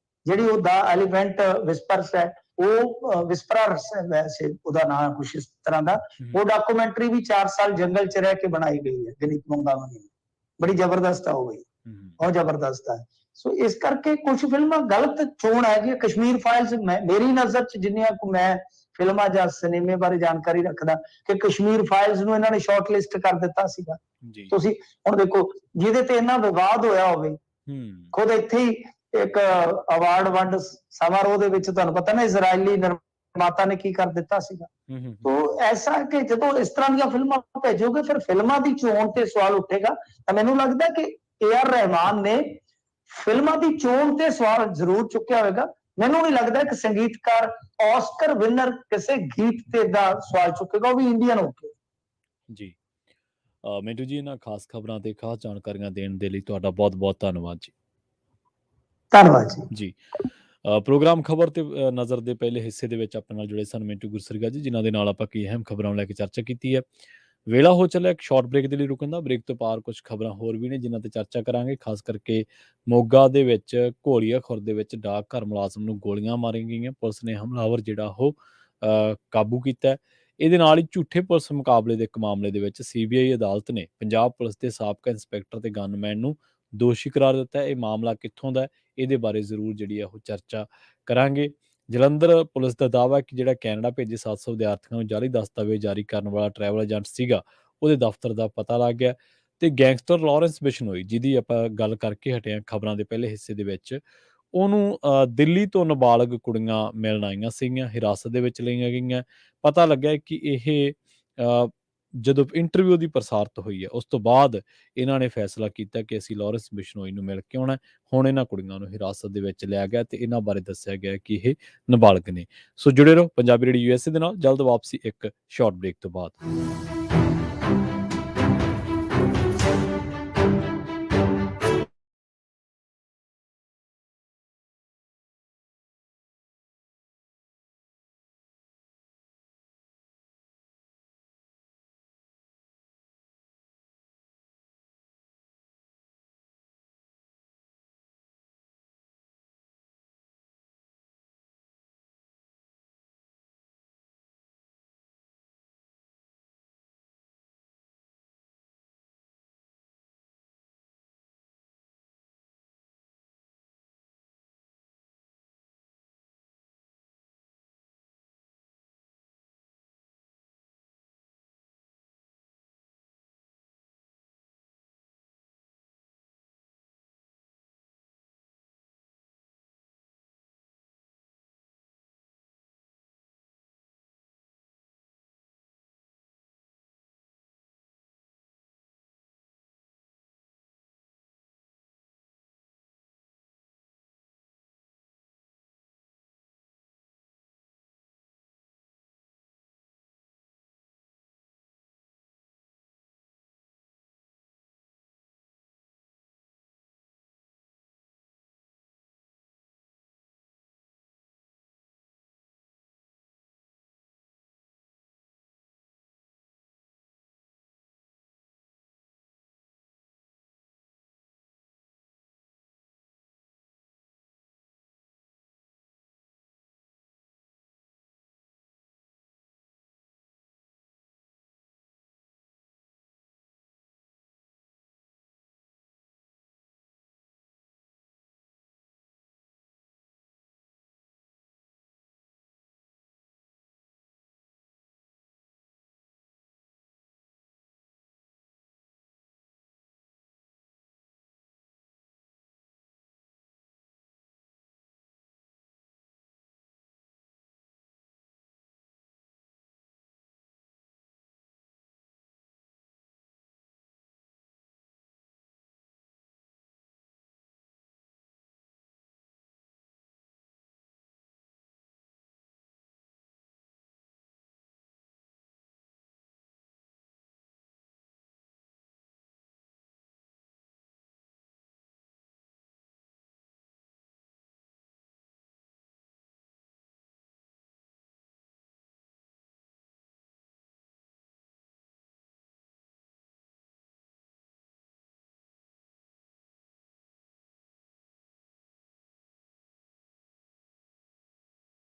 ਜਿਹੜੀ ਉਹ ਦਾ ਐਲੀਫੈਂਟ ਵਿਸਪਰਸ ਹੈ, ਉਹ ਵਿਸਪਰਸ ਵੈਸੇ ਉਹਦਾ ਨਾਮ ਕੁਛ ਇਸ ਤਰ੍ਹਾਂ ਦਾ, ਉਹ ਡਾਕੂਮੈਂਟਰੀ ਵੀ 4 ਸਾਲ ਜੰਗਲ 'ਚ ਰਹਿ ਕੇ ਬਣਾਈ ਗਈ ਹੈ ਗਣਿਤ ਮੰਗਾਵਾ ਨੇ, ਬੜੀ ਜ਼ਬਰਦਸਤ ਹੋ ਗਈ, ਬਹੁਤ ਜ਼ਬਰਦਸਤ ਹੈ। ਸੋ ਇਸ ਕਰਕੇ ਕੁਝ ਫਿਲਮਾਂ ਗਲਤ ਚੋਣ ਹੈਗੀ। ਕਸ਼ਮੀਰ ਫਾਈਲਸ ਮੇਰੀ ਨਜ਼ਰ 'ਚ ਜਿੰਨੀਆਂ ਕੁ ਮੈਂ ਫਿਲਮਾਂ ਜਾਂ ਸਿਨੇਮੇ ਬਾਰੇ ਜਾਣਕਾਰੀ ਰੱਖਦਾ, ਕਿ ਕਸ਼ਮੀਰ ਫਾਈਲਸ ਨੂੰ ਇਹਨਾਂ ਨੇ ਸ਼ਾਰਟ ਲਿਸਟ ਕਰ ਦਿੱਤਾ ਸੀਗਾ। ਤੁਸੀਂ ਹੁਣ ਦੇਖੋ, ਜਿਹਦੇ ਤੇ ਇੰਨਾ ਵਿਵਾਦ ਹੋਇਆ ਹੋਵੇ, ਖੁਦ ਇੱਥੇ ਹੀ ਇੱਕ ਅਵਾਰਡ ਵੰਡ ਸਮਾਰੋਹ ਦੇ ਵਿੱਚ ਤੁਹਾਨੂੰ ਪਤਾ ਨਾ ਇਜ਼ਰਾਈਲੀ ਨਿਰਮਾਤਾ ਨੇ ਕੀ ਕਰ ਦਿੱਤਾ ਸੀਗਾ। ਤੋ ਐਸਾ ਕਿ ਜਦੋਂ ਇਸ ਤਰ੍ਹਾਂ ਦੀਆਂ ਫਿਲਮਾਂ ਭੇਜੋਗੇ, ਫਿਰ ਫਿਲਮਾਂ ਦੀ ਚੋਣ ਤੇ ਸਵਾਲ ਉੱਠੇਗਾ। ਤਾਂ ਮੈਨੂੰ ਲੱਗਦਾ ਕਿ AR ਰਹਿਮਾਨ ਨੇ ਫਿਲਮਾਂ ਦੀ ਚੋਣ ਤੇ ਸਵਾਲ ਜ਼ਰੂਰ ਚੁੱਕਿਆ ਹੋਵੇਗਾ। ਮੈਨੂੰ ਨਹੀਂ ਲੱਗਦਾ ਕਿ ਸੰਗੀਤਕਾਰ ਆਸਕਰ ਵਿਨਰ ਕਿਸੇ ਗੀਤ ਤੇ ਦਾ ਸਵਾਲ ਚੁੱਕੇਗਾ, ਉਹ ਵੀ ਇੰਡੀਅਨ ਹੋ ਕੇ। ਜੀ ਮਿੰਟੂ ਜੀ, ਇਹਨਾਂ ਖਾਸ ਖਬਰਾਂ ਤੇ ਖਾਸ ਜਾਣਕਾਰੀਆਂ ਦੇਣ ਦੇ ਲਈ ਤੁਹਾਡਾ ਬਹੁਤ ਬਹੁਤ ਧੰਨਵਾਦ ਜੀ। ਧੰਨਵਾਦ ਜੀ। ਪ੍ਰੋਗਰਾਮ ਖਬਰ ਤੇ ਨਜ਼ਰ ਦੇ ਪਹਿਲੇ ਹਿੱਸੇ ਦੇ ਵਿੱਚ ਆਪਣੇ ਨਾਲ ਜੁੜੇ ਸਨ ਮਿੰਟੂ ਗੁਰਸਰੀਗਾ ਜੀ, ਜਿਨ੍ਹਾਂ ਦੇ ਨਾਲ ਆਪਾਂ ਕਈ ਅਹਿਮ ਖਬਰਾਂ ਨੂੰ ਲੈ ਕੇ ਚਰਚਾ ਕੀਤੀ ਹੈ। ਵੇਲਾ ਹੋ ਚੱਲਿਆ ਇੱਕ ਸ਼ਾਰਟ ਬ੍ਰੇਕ ਦੇ ਲਈ ਰੁਕਣ ਦਾ। ਬ੍ਰੇਕ ਤੋਂ ਪਾਰ ਕੁਝ ਖਬਰਾਂ ਹੋਰ ਵੀ ਨੇ ਜਿਨ੍ਹਾਂ ਤੇ ਚਰਚਾ ਕਰਾਂਗੇ, ਖਾਸ ਕਰਕੇ ਮੋਗਾ ਦੇ ਵਿੱਚ ਘੋਲੀਆ ਖੁਰਦ ਦੇ ਵਿੱਚ ਡਾਕਘਰ ਮੁਲਾਜ਼ਮ ਨੂੰ ਗੋਲੀਆਂ ਮਾਰੀਆਂ ਗਈਆਂ। ਪੁਲਿਸ ਨੇ ਹਮਲਾਵਰ ਜਿਹੜਾ ਉਹ ਕਾਬੂ ਕੀਤਾ ਹੈ। ਇਹਦੇ ਨਾਲ ਹੀ ਝੂਠੇ ਪੁਲਿਸ ਮੁਕਾਬਲੇ ਦੇ ਇੱਕ ਮਾਮਲੇ ਦੇ ਵਿੱਚ ਸੀਬੀਆਈ ਅਦਾਲਤ ਨੇ ਪੰਜਾਬ ਪੁਲਿਸ ਦੇ ਸਾਬਕਾ ਇੰਸਪੈਕਟਰ ਤੇ ਗਨਮੈਨ ਨੂੰ ਦੋਸ਼ੀ ਕਰਾਰ ਦਿੱਤਾ ਹੈ। ਇਹ ਮਾਮਲਾ ਕਿੱਥੋਂ ਦਾ ਹੈ, ਇਹਦੇ ਬਾਰੇ ਜ਼ਰੂਰ ਜਿਹੜੀ ਹੈ ਉਹ ਚਰਚਾ ਕਰਾਂਗੇ। ਜਲੰਧਰ ਪੁਲਿਸ ਦਾ ਦਾਅਵਾ ਹੈ ਕਿ ਜਿਹੜਾ ਕੈਨੇਡਾ ਭੇਜੇ 700 ਵਿਦਿਆਰਥੀਆਂ ਨੂੰ ਜਾਲੀ ਦਸਤਾਵੇਜ਼ ਜਾਰੀ ਕਰਨ ਵਾਲਾ ਟਰੈਵਲ ਏਜੰਟ ਸੀਗਾ, ਉਹਦੇ ਦਫ਼ਤਰ ਦਾ ਪਤਾ ਲੱਗ ਗਿਆ। ਤੇ ਗੈਂਗਸਟਰ ਲਾਰੈਂਸ ਬਿਸ਼ਨੋਈ, ਜਿਹਦੀ ਆਪਾਂ ਗੱਲ ਕਰਕੇ ਹਟੇ ਹਾਂ ਖਬਰਾਂ ਦੇ ਪਹਿਲੇ ਹਿੱਸੇ ਦੇ ਵਿੱਚ, ਉਹਨੂੰ ਦਿੱਲੀ ਤੋਂ ਨਾਬਾਲਗ ਕੁੜੀਆਂ ਮਿਲਣ ਆਈਆਂ ਸੀਗੀਆਂ, ਹਿਰਾਸਤ ਦੇ ਵਿੱਚ ਲਈਆਂ ਗਈਆਂ। ਪਤਾ ਲੱਗਿਆ ਕਿ ਇਹ ਜਦੋਂ ਇੰਟਰਵਿਊ ਦੀ ਪ੍ਰਸਾਰਿਤ ਹੋਈ ਹੈ, ਉਸ ਤੋਂ ਬਾਅਦ ਇਹਨਾਂ ਨੇ ਫੈਸਲਾ ਕੀਤਾ ਕਿ ਅਸੀਂ ਲਾਰੈਂਸ ਬਿਸ਼ਨੋਈ ਨੂੰ ਮਿਲ ਕੇ ਆਉਣਾ। ਹੁਣ ਇਹਨਾਂ ਕੁੜੀਆਂ ਨੂੰ ਹਿਰਾਸਤ ਦੇ ਵਿੱਚ ਲਿਆ ਗਿਆ ਤੇ ਇਹਨਾਂ ਬਾਰੇ ਦੱਸਿਆ ਗਿਆ ਕਿ ਇਹ ਨਾਬਾਲਗ ਨੇ। ਸੋ ਜੁੜੇ ਰਹੋ ਪੰਜਾਬੀ ਰੇਡੀਓ ਯੂਐਸਏ ਦੇ ਨਾਲ। ਜਲਦ ਵਾਪਸੀ ਇੱਕ ਸ਼ਾਰਟ ਬ੍ਰੇਕ ਤੋਂ ਬਾਅਦ।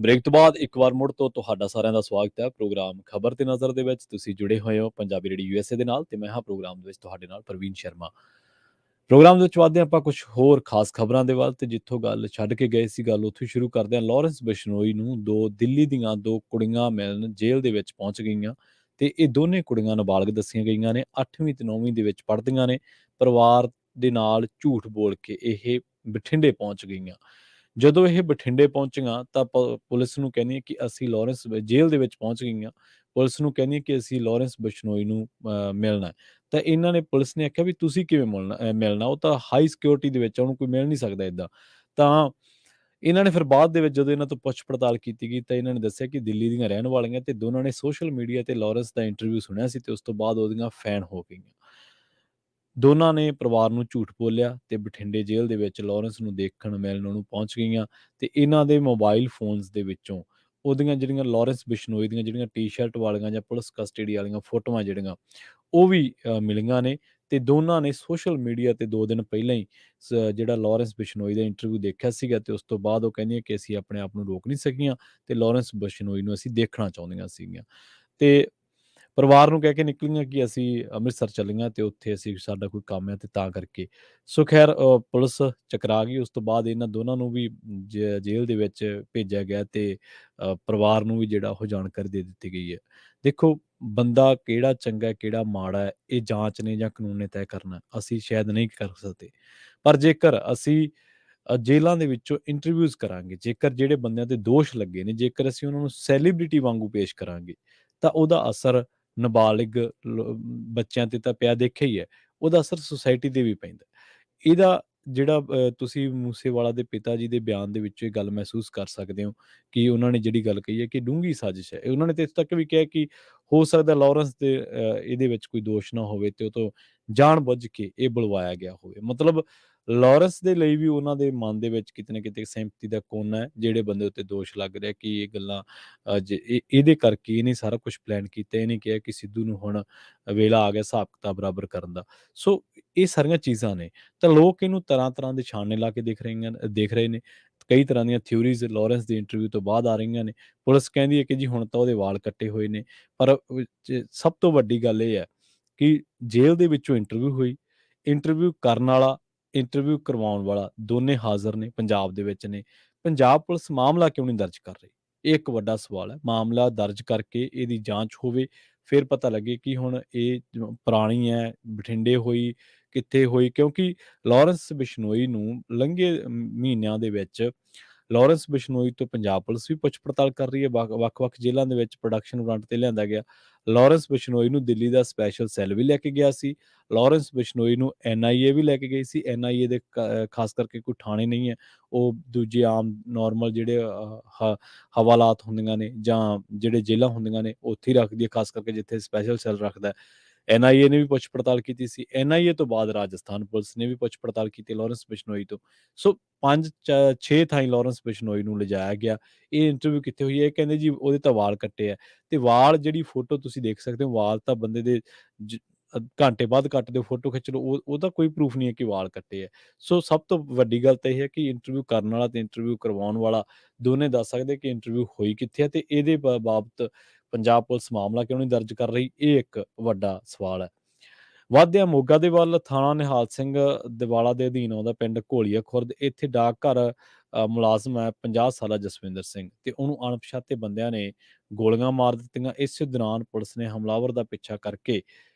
ਬ੍ਰੇਕ ਤੋਂ ਬਾਅਦ ਇੱਕ ਵਾਰ ਮੁੜ ਤੋਂ ਤੁਹਾਡਾ ਸਾਰਿਆਂ ਦਾ ਸਵਾਗਤ ਹੈ ਪ੍ਰੋਗਰਾਮ ਖਬਰ ਤੇ ਨਜ਼ਰ ਦੇ ਵਿੱਚ। ਤੁਸੀਂ ਜੁੜੇ ਹੋਏ ਹੋ ਪੰਜਾਬੀ ਰੇਡੀਓ ਯੂਐਸਏ ਦੇ ਨਾਲ ਤੇ ਮੈਂ ਹਾਂ ਪ੍ਰੋਗਰਾਮ ਦੇ ਵਿੱਚ ਤੁਹਾਡੇ ਨਾਲ ਪ੍ਰਵੀਨ ਸ਼ਰਮਾ। ਪ੍ਰੋਗਰਾਮ ਦੇ ਵਿੱਚ ਵਧਦੇ ਆਪਾਂ ਕੁਝ ਹੋਰ ਖਾਸ ਖਬਰਾਂ ਦੇ ਵੱਲ ਤੇ ਜਿੱਥੋਂ ਗੱਲ ਛੱਡ ਕੇ ਗਏ ਸੀ ਗੱਲ ਉੱਥੋਂ ਸ਼ੁਰੂ ਕਰਦੇ ਹਾਂ। ਲਾਰੈਂਸ ਬਿਸ਼ਨੋਈ ਨੂੰ ਦਿੱਲੀ ਦੀਆਂ ਦੋ ਕੁੜੀਆਂ ਮਿਲਣ ਜੇਲ੍ਹ ਦੇ ਵਿੱਚ ਪਹੁੰਚ ਗਈਆਂ ਤੇ ਇਹ ਦੋਨੇ ਕੁੜੀਆਂ ਨਾਬਾਲਗ ਦੱਸੀਆਂ ਗਈਆਂ ਨੇ, 8ਵੀਂ ਤੇ 9ਵੀਂ ਦੇ ਵਿੱਚ ਪੜ੍ਹਦੀਆਂ ਨੇ। ਪਰਿਵਾਰ ਦੇ ਨਾਲ ਝੂਠ ਬੋਲ ਕੇ ਇਹ ਬਠਿੰਡੇ ਪਹੁੰਚ ਗਈਆਂ। ਜਦੋਂ ਇਹ ਬਠਿੰਡੇ ਪਹੁੰਚੀਆਂ ਤਾਂ ਪੁਲਿਸ ਨੂੰ ਕਹਿੰਦੀਆਂ ਕਿ ਅਸੀਂ ਲਾਰੈਂਸ ਜੇਲ੍ਹ ਦੇ ਵਿੱਚ ਪਹੁੰਚ ਗਈਆਂ। ਪੁਲਿਸ ਨੂੰ ਕਹਿੰਦੀਆਂ ਕਿ ਅਸੀਂ ਲਾਰੈਂਸ ਬਿਸ਼ਨੋਈ ਨੂੰ ਮਿਲਣਾ ਹੈ। ਤਾਂ ਇਹਨਾਂ ਨੇ ਪੁਲਿਸ ਨੇ ਆਖਿਆ ਵੀ ਤੁਸੀਂ ਕਿਵੇਂ ਮਿਲਣਾ, ਉਹ ਤਾਂ ਹਾਈ ਸਿਕਿਉਰਿਟੀ ਦੇ ਵਿੱਚ, ਉਹਨੂੰ ਕੋਈ ਮਿਲ ਨਹੀਂ ਸਕਦਾ ਇੱਦਾਂ। ਤਾਂ ਇਹਨਾਂ ਨੇ ਫਿਰ ਬਾਅਦ ਦੇ ਵਿੱਚ ਜਦੋਂ ਇਹਨਾਂ ਤੋਂ ਪੁੱਛ ਪੜਤਾਲ ਕੀਤੀ ਗਈ ਤਾਂ ਇਹਨਾਂ ਨੇ ਦੱਸਿਆ ਕਿ ਦਿੱਲੀ ਦੀਆਂ ਰਹਿਣ ਵਾਲੀਆਂ ਤੇ ਦੋਨਾਂ ਨੇ ਸੋਸ਼ਲ ਮੀਡੀਆ ਤੇ ਲਾਰੈਂਸ ਦਾ ਇੰਟਰਵਿਊ ਸੁਣਿਆ ਸੀ ਤੇ ਉਸ ਤੋਂ ਬਾਅਦ ਉਹਦੀਆਂ ਫੈਨ ਹੋ ਗਈਆਂ। ਦੋਨਾਂ ਨੇ ਪਰਿਵਾਰ ਨੂੰ ਝੂਠ ਬੋਲਿਆ ਤੇ ਬਠਿੰਡੇ ਜੇਲ੍ਹ ਦੇ ਵਿੱਚ ਲਾਰੈਂਸ ਨੂੰ ਦੇਖਣ ਮਿਲਣ ਉਹਨੂੰ ਪਹੁੰਚ ਗਈਆਂ ਤੇ ਇਹਨਾਂ ਦੇ ਮੋਬਾਈਲ ਫੋਨਸ ਦੇ ਵਿੱਚੋਂ ਉਹਦੀਆਂ ਜਿਹੜੀਆਂ ਲਾਰੈਂਸ ਬਿਸ਼ਨੋਈ ਦੀਆਂ ਜਿਹੜੀਆਂ ਟੀ-ਸ਼ਰਟ ਵਾਲੀਆਂ ਜਾਂ ਪੁਲਿਸ ਕਸਟਡੀ ਵਾਲੀਆਂ ਫੋਟੋਆਂ ਜਿਹੜੀਆਂ ਉਹ ਵੀ ਮਿਲੀਆਂ ਨੇ। ਤੇ ਦੋਨਾਂ ਨੇ ਸੋਸ਼ਲ ਮੀਡੀਆ ਤੇ 2 ਦਿਨ ਪਹਿਲਾਂ ਹੀ ਜਿਹੜਾ ਲਾਰੈਂਸ ਬਿਸ਼ਨੋਈ ਦਾ ਇੰਟਰਵਿਊ ਦੇਖਿਆ ਸੀਗਾ ਤੇ ਉਸ ਤੋਂ ਬਾਅਦ ਉਹ ਕਹਿੰਦੀਆਂ ਕਿ ਅਸੀਂ ਆਪਣੇ ਆਪ ਨੂੰ ਰੋਕ ਨਹੀਂ ਸਕੀਆਂ ਤੇ ਲਾਰੈਂਸ ਬਿਸ਼ਨੋਈ ਨੂੰ ਅਸੀਂ ਦੇਖਣਾ ਚਾਹੁੰਦੀਆਂ ਸੀਗੀਆਂ। ਤੇ ਪਰਿਵਾਰ ਨੂੰ ਕਹਿ ਕੇ ਨਿਕਲੀਆਂ ਕਿ ਅਸੀਂ ਅੰਮ੍ਰਿਤਸਰ ਚੱਲੀਆਂ ਤੇ ਉੱਥੇ ਅਸੀਂ ਸਾਡਾ ਕੋਈ ਕੰਮ ਹੈ ਤੇ ਤਾਂ ਕਰਕੇ। ਸੋ ਖੈਰ ਪੁਲਿਸ ਚਕਰਾ ਗਈ। ਉਸ ਤੋਂ ਬਾਅਦ ਇਹਨਾਂ ਦੋਨਾਂ ਨੂੰ ਵੀ ਜੇਲ੍ਹ ਦੇ ਵਿੱਚ ਭੇਜਿਆ ਗਿਆ ਤੇ ਪਰਿਵਾਰ ਨੂੰ ਵੀ ਜਿਹੜਾ ਉਹ ਜਾਣਕਾਰੀ ਦੇ ਦਿੱਤੀ ਗਈ ਹੈ। ਦੇਖੋ, ਬੰਦਾ ਕਿਹੜਾ ਚੰਗਾ ਹੈ ਕਿਹੜਾ ਮਾੜਾ ਹੈ ਇਹ ਜਾਂਚ ਨੇ ਜਾਂ ਕਾਨੂੰਨ ਨੇ ਤੈਅ ਕਰਨਾ, ਅਸੀਂ ਸ਼ਾਇਦ ਨਹੀਂ ਕਰ ਸਕਦੇ। ਪਰ ਜੇਕਰ ਅਸੀਂ ਜੇਲ੍ਹਾਂ ਦੇ ਵਿੱਚੋਂ ਇੰਟਰਵਿਊਜ਼ ਕਰਾਂਗੇ, ਜੇਕਰ ਜਿਹੜੇ ਬੰਦਿਆਂ ਤੇ ਦੋਸ਼ ਲੱਗੇ ਨੇ, ਜੇਕਰ ਅਸੀਂ ਉਹਨਾਂ ਨੂੰ ਸੈਲੀਬ੍ਰਿਟੀ ਵਾਂਗੂ ਪੇਸ਼ ਕਰਾਂਗੇ ਤਾਂ ਉਹਦਾ ਅਸਰ ਨਾਬਾਲਿਗ ਬੱਚਿਆਂ ਤੇ ਤਾਂ ਪਿਆ ਦੇਖਿਆ ਹੀ ਹੈ, ਉਹਦਾ ਅਸਰ ਸੁਸਾਇਟੀ ਤੇ ਵੀ ਪੈਂਦਾ। ਇਹਦਾ ਜਿਹੜਾ ਤੁਸੀਂ ਮੂਸੇਵਾਲਾ ਦੇ ਪਿਤਾ ਜੀ ਦੇ ਬਿਆਨ ਦੇ ਵਿੱਚੋਂ ਇਹ ਗੱਲ ਮਹਿਸੂਸ ਕਰ ਸਕਦੇ ਹੋ ਕਿ ਉਹਨਾਂ ਨੇ ਜਿਹੜੀ ਗੱਲ ਕਹੀ ਹੈ ਕਿ ਡੂੰਘੀ ਸਾਜ਼ਿਸ਼ ਹੈ। ਉਹਨਾਂ ਨੇ ਤੇ ਇੱਥੋਂ ਤੱਕ ਵੀ ਕਿਹਾ ਕਿ ਹੋ ਸਕਦਾ ਲਾਰੈਂਸ ਦੇ ਇਹਦੇ ਵਿੱਚ ਕੋਈ ਦੋਸ਼ ਨਾ ਹੋਵੇ ਤੇ ਉਹ ਤੋਂ ਜਾਣ-ਬੁੱਝ ਕੇ ਇਹ ਬੁਲਵਾਇਆ ਗਿਆ ਹੋਵੇ। ਮਤਲਬ ਲਾਰੈਂਸ ਦੇ ਲਈ ਵੀ ਉਹਨਾਂ ਦੇ ਮਨ ਦੇ ਵਿੱਚ ਕਿਤੇ ਨਾ ਕਿਤੇ ਸਿੰਪੈਥੀ ਦਾ ਕੋਨਾ ਹੈ, ਜਿਹੜੇ ਬੰਦੇ ਉੱਤੇ ਦੋਸ਼ ਲੱਗ ਰਿਹਾ ਕਿ ਇਹ ਗੱਲਾਂ ਇਹਦੇ ਕਰਕੇ ਇਹਨੇ ਸਾਰਾ ਕੁਛ ਪਲਾਨ ਕੀਤਾ। ਇਹਨੇ ਕਿਹਾ ਕਿ ਸਿੱਧੂ ਨੂੰ ਹੁਣ ਵੇਲਾ ਆ ਗਿਆ ਹਿਸਾਬ-ਕਿਤਾਬ ਬਰਾਬਰ ਕਰਨ ਦਾ। ਸੋ ਇਹ ਸਾਰੀਆਂ ਚੀਜ਼ਾਂ ਨੇ ਤਾਂ ਲੋਕ ਇਹਨੂੰ ਤਰ੍ਹਾਂ-ਤਰ੍ਹਾਂ ਦੇ ਛਾਣੇ ਲਾ ਕੇ ਦੇਖ ਰਹੇ ਨੇ। ਕਈ ਤਰ੍ਹਾਂ ਦੀਆਂ ਥਿਊਰੀਜ਼ ਲਾਰੈਂਸ ਦੇ ਇੰਟਰਵਿਊ ਤੋਂ ਬਾਅਦ ਆ ਰਹੀਆਂ ਨੇ। ਪੁਲਿਸ ਕਹਿੰਦੀ ਹੈ ਕਿ ਜੀ ਹੁਣ ਤਾਂ ਉਹਦੇ ਵਾਲ ਕੱਟੇ ਹੋਏ ਨੇ, ਪਰ ਸਭ ਤੋਂ ਵੱਡੀ ਗੱਲ ਇਹ ਹੈ ਕਿ ਜੇਲ੍ਹ ਦੇ ਵਿੱਚੋਂ ਇੰਟਰਵਿਊ ਹੋਈ, ਇੰਟਰਵਿਊ ਕਰਨ ਵਾਲਾ, ਇੰਟਰਵਿਊ ਕਰਵਾਉਣ ਵਾਲਾ ਦੋਨੇ ਹਾਜ਼ਰ ਨੇ, ਪੰਜਾਬ ਦੇ ਵਿੱਚ ਨੇ। ਪੰਜਾਬ ਪੁਲਿਸ ਮਾਮਲਾ ਕਿਉਂ ਨਹੀਂ ਦਰਜ ਕਰ ਰਹੀ? ਇਹ ਇੱਕ ਵੱਡਾ ਸਵਾਲ ਹੈ। ਮਾਮਲਾ ਦਰਜ ਕਰਕੇ ਇਹਦੀ ਜਾਂਚ ਹੋਵੇ, ਫਿਰ ਪਤਾ ਲੱਗੇ ਕਿ ਹੁਣ ਇਹ ਪੁਰਾਣੀ ਹੈ, ਬਠਿੰਡੇ ਹੋਈ, ਕਿੱਥੇ ਹੋਈ। ਕਿਉਂਕਿ ਲਾਰੈਂਸ ਬਿਸ਼ਨੋਈ ਨੂੰ ਲੰਘੇ ਮਹੀਨਿਆਂ ਦੇ ਵਿੱਚ ਲਾਰੈਂਸ ਬਿਸ਼ਨੋਈ ਤੋਂ ਪੰਜਾਬ ਪੁਲਿਸ ਵੀ ਪੁੱਛ ਪੜਤਾਲ ਕਰ ਰਹੀ ਹੈ। ਵੱਖ-ਵੱਖ ਜੇਲ੍ਹਾਂ ਦੇ ਵਿੱਚ ਪ੍ਰੋਡਕਸ਼ਨ ਵਾਰੰਟ ਤੇ ਲਿਆਂਦਾ ਗਿਆ। ਲਾਰੈਂਸ ਬਿਸ਼ਨੋਈ ਨੂੰ ਦਿੱਲੀ ਦਾ ਸਪੈਸ਼ਲ ਸੈੱਲ ਵੀ ਲੈ ਕੇ ਗਿਆ ਸੀ। ਲਾਰੈਂਸ ਬਿਸ਼ਨੋਈ ਨੂੰ NIA ਵੀ ਲੈ ਕੇ ਗਈ ਸੀ। NIA ਦੇ ਖਾਸ ਕਰਕੇ ਕੋਈ ਥਾਣੇ ਨਹੀਂ ਹੈ, ਉਹ ਦੂਜੇ ਆਮ ਨੋਰਮਲ ਜਿਹੜੇ ਹਵਾਲਾਤ ਹੁੰਦੀਆਂ ਨੇ ਜਾਂ ਜਿਹੜੇ ਜੇਲ੍ਹਾਂ ਹੁੰਦੀਆਂ ਨੇ ਉੱਥੇ ਹੀ ਰੱਖਦੀ ਹੈ, ਖਾਸ ਕਰਕੇ ਜਿੱਥੇ ਸਪੈਸ਼ਲ ਸੈੱਲ ਰੱਖਦਾ। NIA ਨੇ ਵੀ ਪੁੱਛ ਪੜਤਾਲ ਕੀਤੀ ਸੀ। NIA ਤੋਂ ਬਾਅਦ ਰਾਜਸਥਾਨ ਪੁਲਿਸ ਨੇ ਵੀ ਪੁੱਛ ਪੜਤਾਲ ਕੀਤੀ ਲਾਰੈਂਸ ਬਿਸ਼ਨੋਈ ਤੋਂ। ਸੋ 5-6 ਥਾਈਂ ਲਾਰੈਂਸ ਬਿਸ਼ਨੋਈ ਨੂੰ ਲਿਜਾਇਆ ਗਿਆ। ਇਹ ਇੰਟਰਵਿਊ ਕਿੱਥੇ ਹੋਈ ਹੈ? ਇਹ ਕਹਿੰਦੇ ਜੀ ਉਹਦੇ ਤਾਂ ਵਾਲ ਕੱਟੇ ਆ ਤੇ ਵਾਲ, ਜਿਹੜੀ ਫੋਟੋ ਤੁਸੀਂ ਦੇਖ ਸਕਦੇ ਹੋ, ਵਾਲ ਤਾਂ ਬੰਦੇ ਦੇ ਘੰਟੇ ਬਾਅਦ ਕੱਟ ਦਿਓ, ਫੋਟੋ ਖਿੱਚ ਲਓ, ਉਹਦਾ ਕੋਈ ਪ੍ਰੂਫ ਨਹੀਂ ਹੈ ਕਿ ਵਾਲ ਕੱਟੇ ਆ। ਸੋ ਸਭ ਤੋਂ ਵੱਡੀ ਗੱਲ ਤਾਂ ਇਹ ਹੈ ਕਿ ਇੰਟਰਵਿਊ ਕਰਨ ਵਾਲਾ ਤੇ ਇੰਟਰਵਿਊ ਕਰਵਾਉਣ ਵਾਲਾ ਦੋਨੇ ਦੱਸ ਸਕਦੇ ਕਿ ਇੰਟਰਵਿਊ ਹੋਈ ਕਿੱਥੇ ਹੈ ਤੇ ਇਹਦੇ ਬਾਬਤ ਪੰਜਾਬ ਪੁਲਿਸ ਮਾਮਲਾ ਕਿਉਂ ਨਹੀਂ ਦਰਜ ਕਰ ਰਹੀ? ਇਹ ਇੱਕ ਵੱਡਾ ਸਵਾਲ ਹੈ। ਵਧਦੇ ਹਾਂ ਮੋਗਾ ਦੇ ਵੱਲ। ਥਾਣਾ ਨਿਹਾਲ ਸਿੰਘ ਦਿਵਾਲਾ ਦੇ ਅਧੀਨ ਆਉਂਦਾ ਪਿੰਡ ਘੋਲੀਆ ਖੁਰਦ। ਇੱਥੇ ਡਾਕਘਰ ਮੁਲਾਜ਼ਮ ਹੈ 50 ਸਾਲਾ ਜਸਵਿੰਦਰ ਸਿੰਘ ਤੇ ਉਹਨੂੰ ਅਣਪਛਾਤੇ ਬੰਦਿਆਂ ਨੇ ਗੋਲੀਆਂ ਮਾਰ ਦਿੱਤੀਆਂ। ਇਸੇ ਦੌਰਾਨ ਪੁਲਿਸ ਨੇ ਹਮਲਾਵਰ ਦਾ ਪਿੱਛਾ ਕਰਕੇ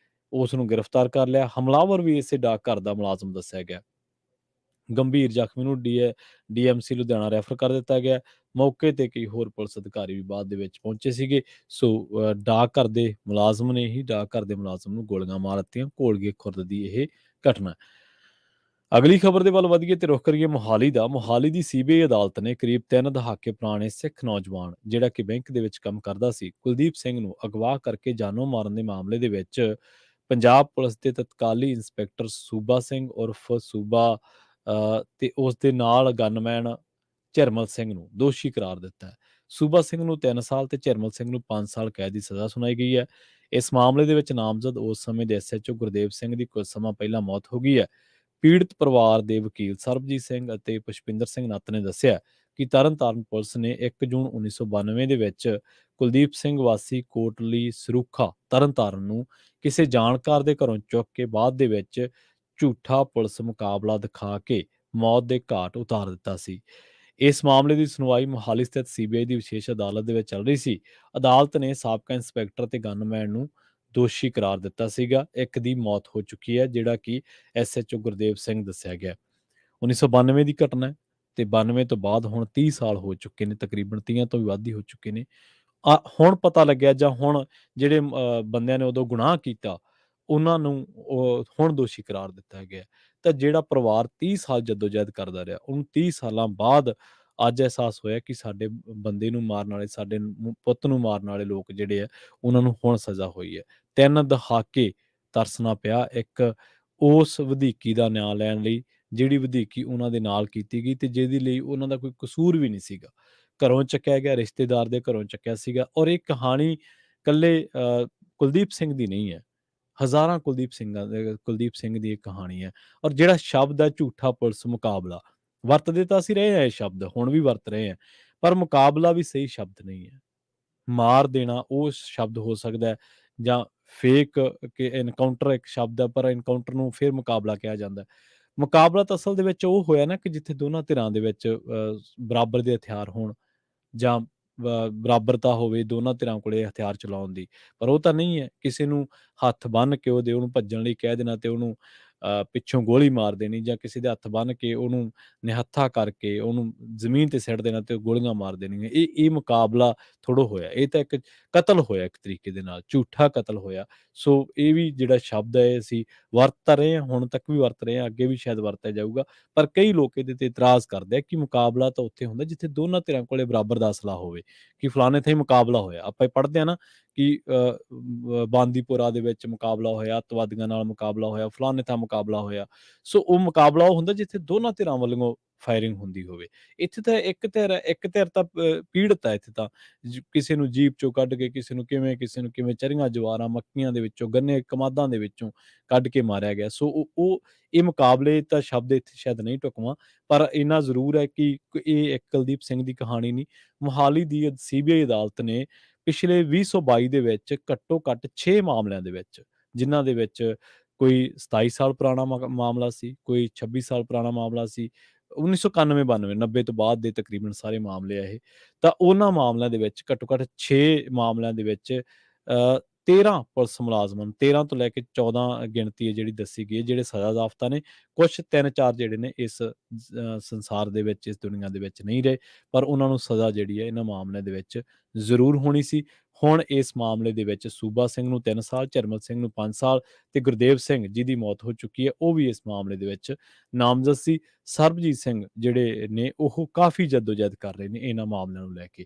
ਉਸ ਨੂੰ ਗ੍ਰਿਫਤਾਰ ਕਰ ਲਿਆ। ਹਮਲਾਵਰ ਵੀ ਇਸੇ ਡਾਕਘਰ ਦਾ ਮੁਲਾਜ਼ਮ ਦੱਸਿਆ ਗਿਆ। ਗੰਭੀਰ ਜ਼ਖਮੀ ਨੂੰ DMC ਲੁਧਿਆਣਾ ਰੈਫਰ ਕਰ ਦਿੱਤਾ ਗਿਆ। ਮੌਕੇ ਤੇ ਕਈ ਹੋਰ ਪੁਲਿਸ ਅਧਿਕਾਰੀ ਵੀ ਬਾਅਦ ਦੇ ਵਿੱਚ ਪਹੁੰਚੇ ਸੀਗੇ। ਸੋ ਡਾਕਘਰ ਦੇ ਮੁਲਾਜ਼ਮ ਨੇ ਹੀ ਡਾਕਘਰ ਦੇ ਮੁਲਾਜ਼ਮ ਨੂੰ ਗੋਲੀਆਂ ਮਾਰ ਦਿੱਤੀਆਂ। ਘੋਲੀਏ ਖੁਰਦ ਦੀ ਇਹ ਘਟਨਾ। ਅਗਲੀ ਖਬਰ ਦੇ ਵੱਲ ਵਧੀਏ ਤੇ ਰੁਖ ਕਰੀਏ ਮੋਹਾਲੀ ਦਾ। ਮੋਹਾਲੀ ਦੀ CBI ਅਦਾਲਤ ਨੇ ਕਰੀਬ 3 ਦਹਾਕੇ ਪੁਰਾਣੇ ਸਿੱਖ ਨੌਜਵਾਨ, ਜਿਹੜਾ ਕਿ ਬੈਂਕ ਦੇ ਵਿੱਚ ਕੰਮ ਕਰਦਾ ਸੀ, ਕੁਲਦੀਪ ਸਿੰਘ ਨੂੰ ਅਗਵਾ ਕਰਕੇ ਜਾਨੋਂ ਮਾਰਨ ਦੇ ਮਾਮਲੇ ਦੇ ਵਿੱਚ ਪੰਜਾਬ ਪੁਲਿਸ ਦੇ ਤਤਕਾਲੀ ਇੰਸਪੈਕਟਰ ਸੂਬਾ ਸਿੰਘ ਉਰਫ ਸੂਬਾ ਤੇ ਉਸ ਦੇ ਨਾਲ ਗਨਮੈਨ ਝਰਮਲ ਸਿੰਘ ਨੂੰ ਦੋਸ਼ੀ ਕਰਾਰ ਦਿੱਤਾ ਹੈ। ਸੂਬਾ ਸਿੰਘ ਨੂੰ 3 ਸਾਲ ਤੇ ਝਰਮਲ ਸਿੰਘ ਨੂੰ 5 ਸਾਲ ਕੈਦ ਦੀ ਸਜ਼ਾ ਸੁਣਾਈ ਗਈ ਹੈ। ਇਸ ਮਾਮਲੇ ਦੇ ਵਿੱਚ ਨਾਮਜ਼ਦ ਉਸ ਸਮੇਂ ਦੇ SHO ਗੁਰਦੇਵ ਸਿੰਘ ਦੀ ਕੁਝ ਸਮਾਂ ਪਹਿਲਾਂ ਮੌਤ ਹੋ ਗਈ ਹੈ। ਪੀੜਤ ਪਰਿਵਾਰ ਦੇ ਵਕੀਲ ਸਰਬਜੀਤ ਸਿੰਘ ਅਤੇ ਪੁਸ਼ਪਿੰਦਰ ਸਿੰਘ ਨੱਤ ਨੇ ਦੱਸਿਆ ਕਿ ਤਰਨਤਾਰਨ ਪੁਲਿਸ ਨੇ 1 ਜੂਨ 1992 ਦੇ ਵਿੱਚ ਕੁਲਦੀਪ ਸਿੰਘ ਵਾਸੀ ਕੋਟਲੀ ਸਰੂਖਾ ਤਰਨਤਾਰਨ ਨੂੰ ਕਿਸੇ ਜਾਣਕਾਰ ਦੇ ਘਰੋਂ ਚੁੱਕ ਕੇ ਬਾਅਦ ਦੇ ਵਿੱਚ ਝੂਠਾ ਪੁਲਿਸ ਮੁਕਾਬਲਾ ਦਿਖਾ ਕੇ ਮੌਤ ਦੇ ਘਾਟ ਉਤਾਰ ਦਿੱਤਾ ਸੀ। ਇਸ ਮਾਮਲੇ ਦੀ ਸੁਣਵਾਈ ਮੁਹਾਲੀ ਸਥਿਤ ਸੀਬੀਆਈ ਦੀ ਵਿਸ਼ੇਸ਼ ਅਦਾਲਤ ਦੇ ਵਿੱਚ ਚੱਲ ਰਹੀ ਸੀ। ਅਦਾਲਤ ਨੇ ਸਾਬਕਾ ਇੰਸਪੈਕਟਰ ਤੇ ਗਨਮੈਨ ਨੂੰ ਦੋਸ਼ੀ ਕਰਾਰ ਦਿੱਤਾ ਸੀਗਾ। ਇੱਕ ਦੀ ਮੌਤ ਹੋ ਚੁੱਕੀ ਹੈ, ਜਿਹੜਾ ਕਿ ਐਸਐਚਓ ਗੁਰਦੇਵ ਸਿੰਘ ਦੱਸਿਆ ਗਿਆ। 1992 ਦੀ ਘਟਨਾ ਹੈ ਤੇ 92 ਤੋਂ ਬਾਅਦ ਹੁਣ 30 ਸਾਲ ਹੋ ਚੁੱਕੇ ਨੇ, ਤਕਰੀਬਨ 30 ਤੋਂ ਵੀ ਵੱਧ ਹੀ ਹੋ ਚੁੱਕੇ ਨੇ। ਹੁਣ ਪਤਾ ਲੱਗਿਆ ਜਾਂ ਹੁਣ ਜਿਹੜੇ ਬੰਦਿਆਂ ਨੇ ਉਦੋਂ ਗੁਨਾਹ ਕੀਤਾ ਉਹਨਾਂ ਨੂੰ ਹੁਣ ਦੋਸ਼ੀ ਕਰਾਰ ਦਿੱਤਾ ਗਿਆ। ਤਾਂ ਜਿਹੜਾ ਪਰਿਵਾਰ 30 ਸਾਲ ਜੱਦੋ-ਜਹਿਦ ਕਰਦਾ ਰਿਹਾ, ਉਹਨੂੰ 30 ਸਾਲਾਂ ਬਾਅਦ ਅੱਜ ਅਹਿਸਾਸ ਹੋਇਆ ਕਿ ਸਾਡੇ ਬੰਦੇ ਨੂੰ ਮਾਰਨ ਵਾਲੇ, ਸਾਡੇ ਪੁੱਤ ਨੂੰ ਮਾਰਨ ਵਾਲੇ ਲੋਕ ਜਿਹੜੇ ਆ, ਉਹਨਾਂ ਨੂੰ ਹੁਣ ਸਜ਼ਾ ਹੋਈ ਹੈ। 3 ਦਹਾਕੇ ਤਰਸਣਾ ਪਿਆ ਇੱਕ ਉਸ ਵਧੀਕੀ ਦਾ ਨਾਂ ਲੈਣ ਲਈ, ਜਿਹੜੀ ਵਧੀਕੀ ਉਹਨਾਂ ਦੇ ਨਾਲ ਕੀਤੀ ਗਈ ਤੇ ਜਿਹਦੇ ਲਈ ਉਹਨਾਂ ਦਾ ਕੋਈ ਕਸੂਰ ਵੀ ਨਹੀਂ ਸੀਗਾ। ਘਰੋਂ ਚੱਕਿਆ ਗਿਆ, ਰਿਸ਼ਤੇਦਾਰ ਦੇ ਘਰੋਂ ਚੱਕਿਆ ਸੀਗਾ। ਔਰ ਇਹ ਕਹਾਣੀ ਇਕੱਲੇ ਕੁਲਦੀਪ ਸਿੰਘ ਦੀ ਨਹੀਂ ਹੈ, ਹਜ਼ਾਰਾਂ ਕੁਲਦੀਪ ਸਿੰਘ ਦੀ ਇਹ ਕਹਾਣੀ ਹੈ। ਔਰ ਜਿਹੜਾ ਸ਼ਬਦ ਹੈ ਝੂਠਾ ਪੁਲਿਸ ਮੁਕਾਬਲਾ, ਵਰਤਦੇ ਤਾਂ ਅਸੀਂ ਰਹੇ ਹਾਂ ਇਹ ਸ਼ਬਦ, ਹੁਣ ਵੀ ਵਰਤ ਰਹੇ ਹਾਂ, ਪਰ ਮੁਕਾਬਲਾ ਵੀ ਸਹੀ ਸ਼ਬਦ ਨਹੀਂ ਹੈ। ਮਾਰ ਦੇਣਾ ਉਹ ਸ਼ਬਦ ਹੋ ਸਕਦਾ ਹੈ, ਜਾਂ ਫੇਕ ਕਿ ਐਨਕਾਊਂਟਰ ਇੱਕ ਸ਼ਬਦ ਹੈ, ਪਰ ਐਨਕਾਊਂਟਰ ਨੂੰ ਫਿਰ ਮੁਕਾਬਲਾ ਕਿਹਾ ਜਾਂਦਾ ਹੈ। ਮੁਕਾਬਲਾ ਤਾਂ ਅਸਲ ਦੇ ਵਿੱਚ ਉਹ ਹੋਇਆ ਨਾ ਕਿ ਜਿੱਥੇ ਦੋਨਾਂ ਧਿਰਾਂ ਦੇ ਵਿੱਚ ਬਰਾਬਰ ਦੇ ਹਥਿਆਰ ਹੋਣ, ਜਾਂ ਬਰਾਬਰਤਾ ਹੋਵੇ ਦੋਨਾਂ ਧਿਰਾਂ ਕੋਲੇ ਹਥਿਆਰ ਚਲਾਉਣ ਦੀ। ਪਰ ਉਹ ਤਾਂ ਨਹੀਂ ਹੈ। ਕਿਸੇ ਨੂੰ ਹੱਥ ਬੰਨ੍ਹ ਕੇ ਉਹਨੂੰ ਭੱਜਣ ਲਈ ਕਹਿ ਦੇਣਾ ਤੇ ਉਹਨੂੰ ਪਿੱਛੋਂ ਗੋਲੀ ਮਾਰ ਦੇਣੀ, ਜਾਂ ਕਿਸੇ ਦੇ ਹੱਥ ਬੰਨ੍ਹ ਕੇ ਉਹਨੂੰ ਨਿਹੱਥਾ ਕਰਕੇ ਉਹਨੂੰ ਜ਼ਮੀਨ ਤੇ ਸਿੱਟ ਦੇਣਾ ਤੇ ਗੋਲੀਆਂ ਮਾਰ ਦੇਣੀਆਂ। ਇਹ ਮੁਕਾਬਲਾ ਥੋੜ੍ਹਾ ਹੋਇਆ, ਇਹ ਤਾਂ ਇੱਕ ਕਤਲ ਹੋਇਆ, ਇੱਕ ਤਰੀਕੇ ਦੇ ਨਾਲ ਝੂਠਾ ਕਤਲ ਹੋਇਆ। ਸੋ ਇਹ ਵੀ ਜਿਹੜਾ ਸ਼ਬਦ ਹੈ ਅਸੀਂ ਵਰਤ ਤਾਂ ਰਹੇ ਹਾਂ, ਹੁਣ ਤੱਕ ਵੀ ਵਰਤ ਰਹੇ ਹਾਂ, ਅੱਗੇ ਵੀ ਸ਼ਾਇਦ ਵਰਤਿਆ ਜਾਊਗਾ। ਪਰ ਕਈ ਲੋਕ ਇਹਦੇ ਤੇ ਇਤਰਾਜ਼ ਕਰਦੇ ਆ ਕਿ ਮੁਕਾਬਲਾ ਤਾਂ ਉੱਥੇ ਹੁੰਦਾ ਜਿੱਥੇ ਦੋਨਾਂ ਧਿਰਾਂ ਕੋਲੇ ਬਰਾਬਰ ਦਾ ਅਸਲਾ ਹੋਵੇ, ਕਿ ਫਲਾਣੇ ਥਾਈਂ ਮੁਕਾਬਲਾ ਹੋਇਆ। ਆਪਾਂ ਪੜ੍ਹਦੇ ਹਾਂ ਨਾ ਕਿ ਬਾਂਦੀਪੁਰਾ ਦੇ ਵਿੱਚ ਮੁਕਾਬਲਾ ਹੋਇਆ, ਅੱਤਵਾਦੀਆਂ ਨਾਲ ਮੁਕਾਬਲਾ ਹੋਇਆ, ਫਲਾਣੇ ਥਾਂ ਮੁਕਾਬਲਾ ਹੋਇਆ। ਸੋ ਉਹ ਮੁਕਾਬਲਾ ਉਹ ਹੁੰਦਾ ਜਿੱਥੇ ਦੋਨਾਂ ਧਿਰਾਂ ਵੱਲੋਂ ਫਾਇਰਿੰਗ ਹੁੰਦੀ ਹੋਵੇ। ਇੱਥੇ ਤਾਂ ਇੱਕ ਧਿਰ ਤਾਂ ਪੀੜਤ ਹੈ। ਇੱਥੇ ਤਾਂ ਕਿਸੇ ਨੂੰ ਜੀਪ ਚੋਂ ਕੱਢ ਕੇ, ਕਿਸੇ ਨੂੰ ਕਿਵੇਂ ਚਰੀਆਂ ਜਵਾਰਾਂ, ਮੱਕੀਆਂ ਦੇ ਵਿੱਚੋਂ, ਗੰਨੇ ਕਮਾਦਾਂ ਦੇ ਵਿੱਚੋਂ ਕੱਢ ਕੇ ਮਾਰਿਆ ਗਿਆ। ਸੋ ਉਹ ਇਹ ਮੁਕਾਬਲੇ ਤਾਂ ਸ਼ਬਦ ਇੱਥੇ ਸ਼ਾਇਦ ਨਹੀਂ ਢੁਕਵਾਂ, ਪਰ ਇੰਨਾ ਜ਼ਰੂਰ ਹੈ ਕਿ ਇਹ ਇੱਕ ਕੁਲਦੀਪ ਸਿੰਘ ਦੀ ਕਹਾਣੀ ਨਹੀਂ। ਮੁਹਾਲੀ ਦੀ ਸੀਬੀਆਈ ਅਦਾਲਤ ਨੇ ਪਿਛਲੇ 2022 ਦੇ ਵਿੱਚ ਘੱਟੋ ਘੱਟ 6 ਮਾਮਲਿਆਂ ਦੇ ਵਿੱਚ, ਜਿਨ੍ਹਾਂ ਦੇ ਵਿੱਚ ਕੋਈ 27 ਸਾਲ ਪੁਰਾਣਾ ਮਾਮਲਾ ਸੀ, ਕੋਈ 26 ਸਾਲ ਪੁਰਾਣਾ ਮਾਮਲਾ ਸੀ, 1991 92 90 ਤੋਂ ਬਾਅਦ ਦੇ ਤਕਰੀਬਨ ਸਾਰੇ ਮਾਮਲੇ ਆ ਇਹ। ਤਾਂ ਉਹਨਾਂ ਮਾਮਲਿਆਂ ਦੇ ਵਿੱਚ ਘੱਟੋ ਘੱਟ 6 ਮਾਮਲਿਆਂ ਦੇ ਵਿੱਚ 13 ਪੁਲਿਸ ਮੁਲਾਜ਼ਮਾਂ ਨੂੰ, 13 ਤੋਂ ਲੈ ਕੇ 14 ਗਿਣਤੀ ਹੈ ਜਿਹੜੀ ਦੱਸੀ ਗਈ ਹੈ, ਜਿਹੜੇ ਸਜ਼ਾ ਯਾਫਤਾ ਨੇ। ਕੁਛ 3-4 ਜਿਹੜੇ ਨੇ ਇਸ ਸੰਸਾਰ ਦੇ ਵਿੱਚ, ਇਸ ਦੁਨੀਆ ਦੇ ਵਿੱਚ ਨਹੀਂ ਰਹੇ, ਪਰ ਉਹਨਾਂ ਨੂੰ ਸਜ਼ਾ ਜਿਹੜੀ ਹੈ ਇਹਨਾਂ ਮਾਮਲਿਆਂ ਦੇ ਵਿੱਚ ਜ਼ਰੂਰ ਹੋਣੀ ਸੀ। ਹੁਣ ਇਸ ਮਾਮਲੇ ਦੇ ਵਿੱਚ ਸੂਬਾ ਸਿੰਘ ਨੂੰ 3 ਸਾਲ, ਝਰਮਲ ਸਿੰਘ ਨੂੰ 5 ਸਾਲ ਤੇ ਗੁਰਦੇਵ ਸਿੰਘ ਜਿਹਦੀ ਮੌਤ ਹੋ ਚੁੱਕੀ ਹੈ, ਉਹ ਵੀ ਇਸ ਮਾਮਲੇ ਦੇ ਵਿੱਚ ਨਾਮਜ਼ਦ ਸੀ। ਸਰਬਜੀਤ ਸਿੰਘ ਜਿਹੜੇ ਨੇ ਉਹ ਕਾਫੀ ਜੱਦੋਜਹਿਦ ਕਰ ਰਹੇ ਨੇ ਇਹਨਾਂ ਮਾਮਲਿਆਂ ਨੂੰ ਲੈ ਕੇ।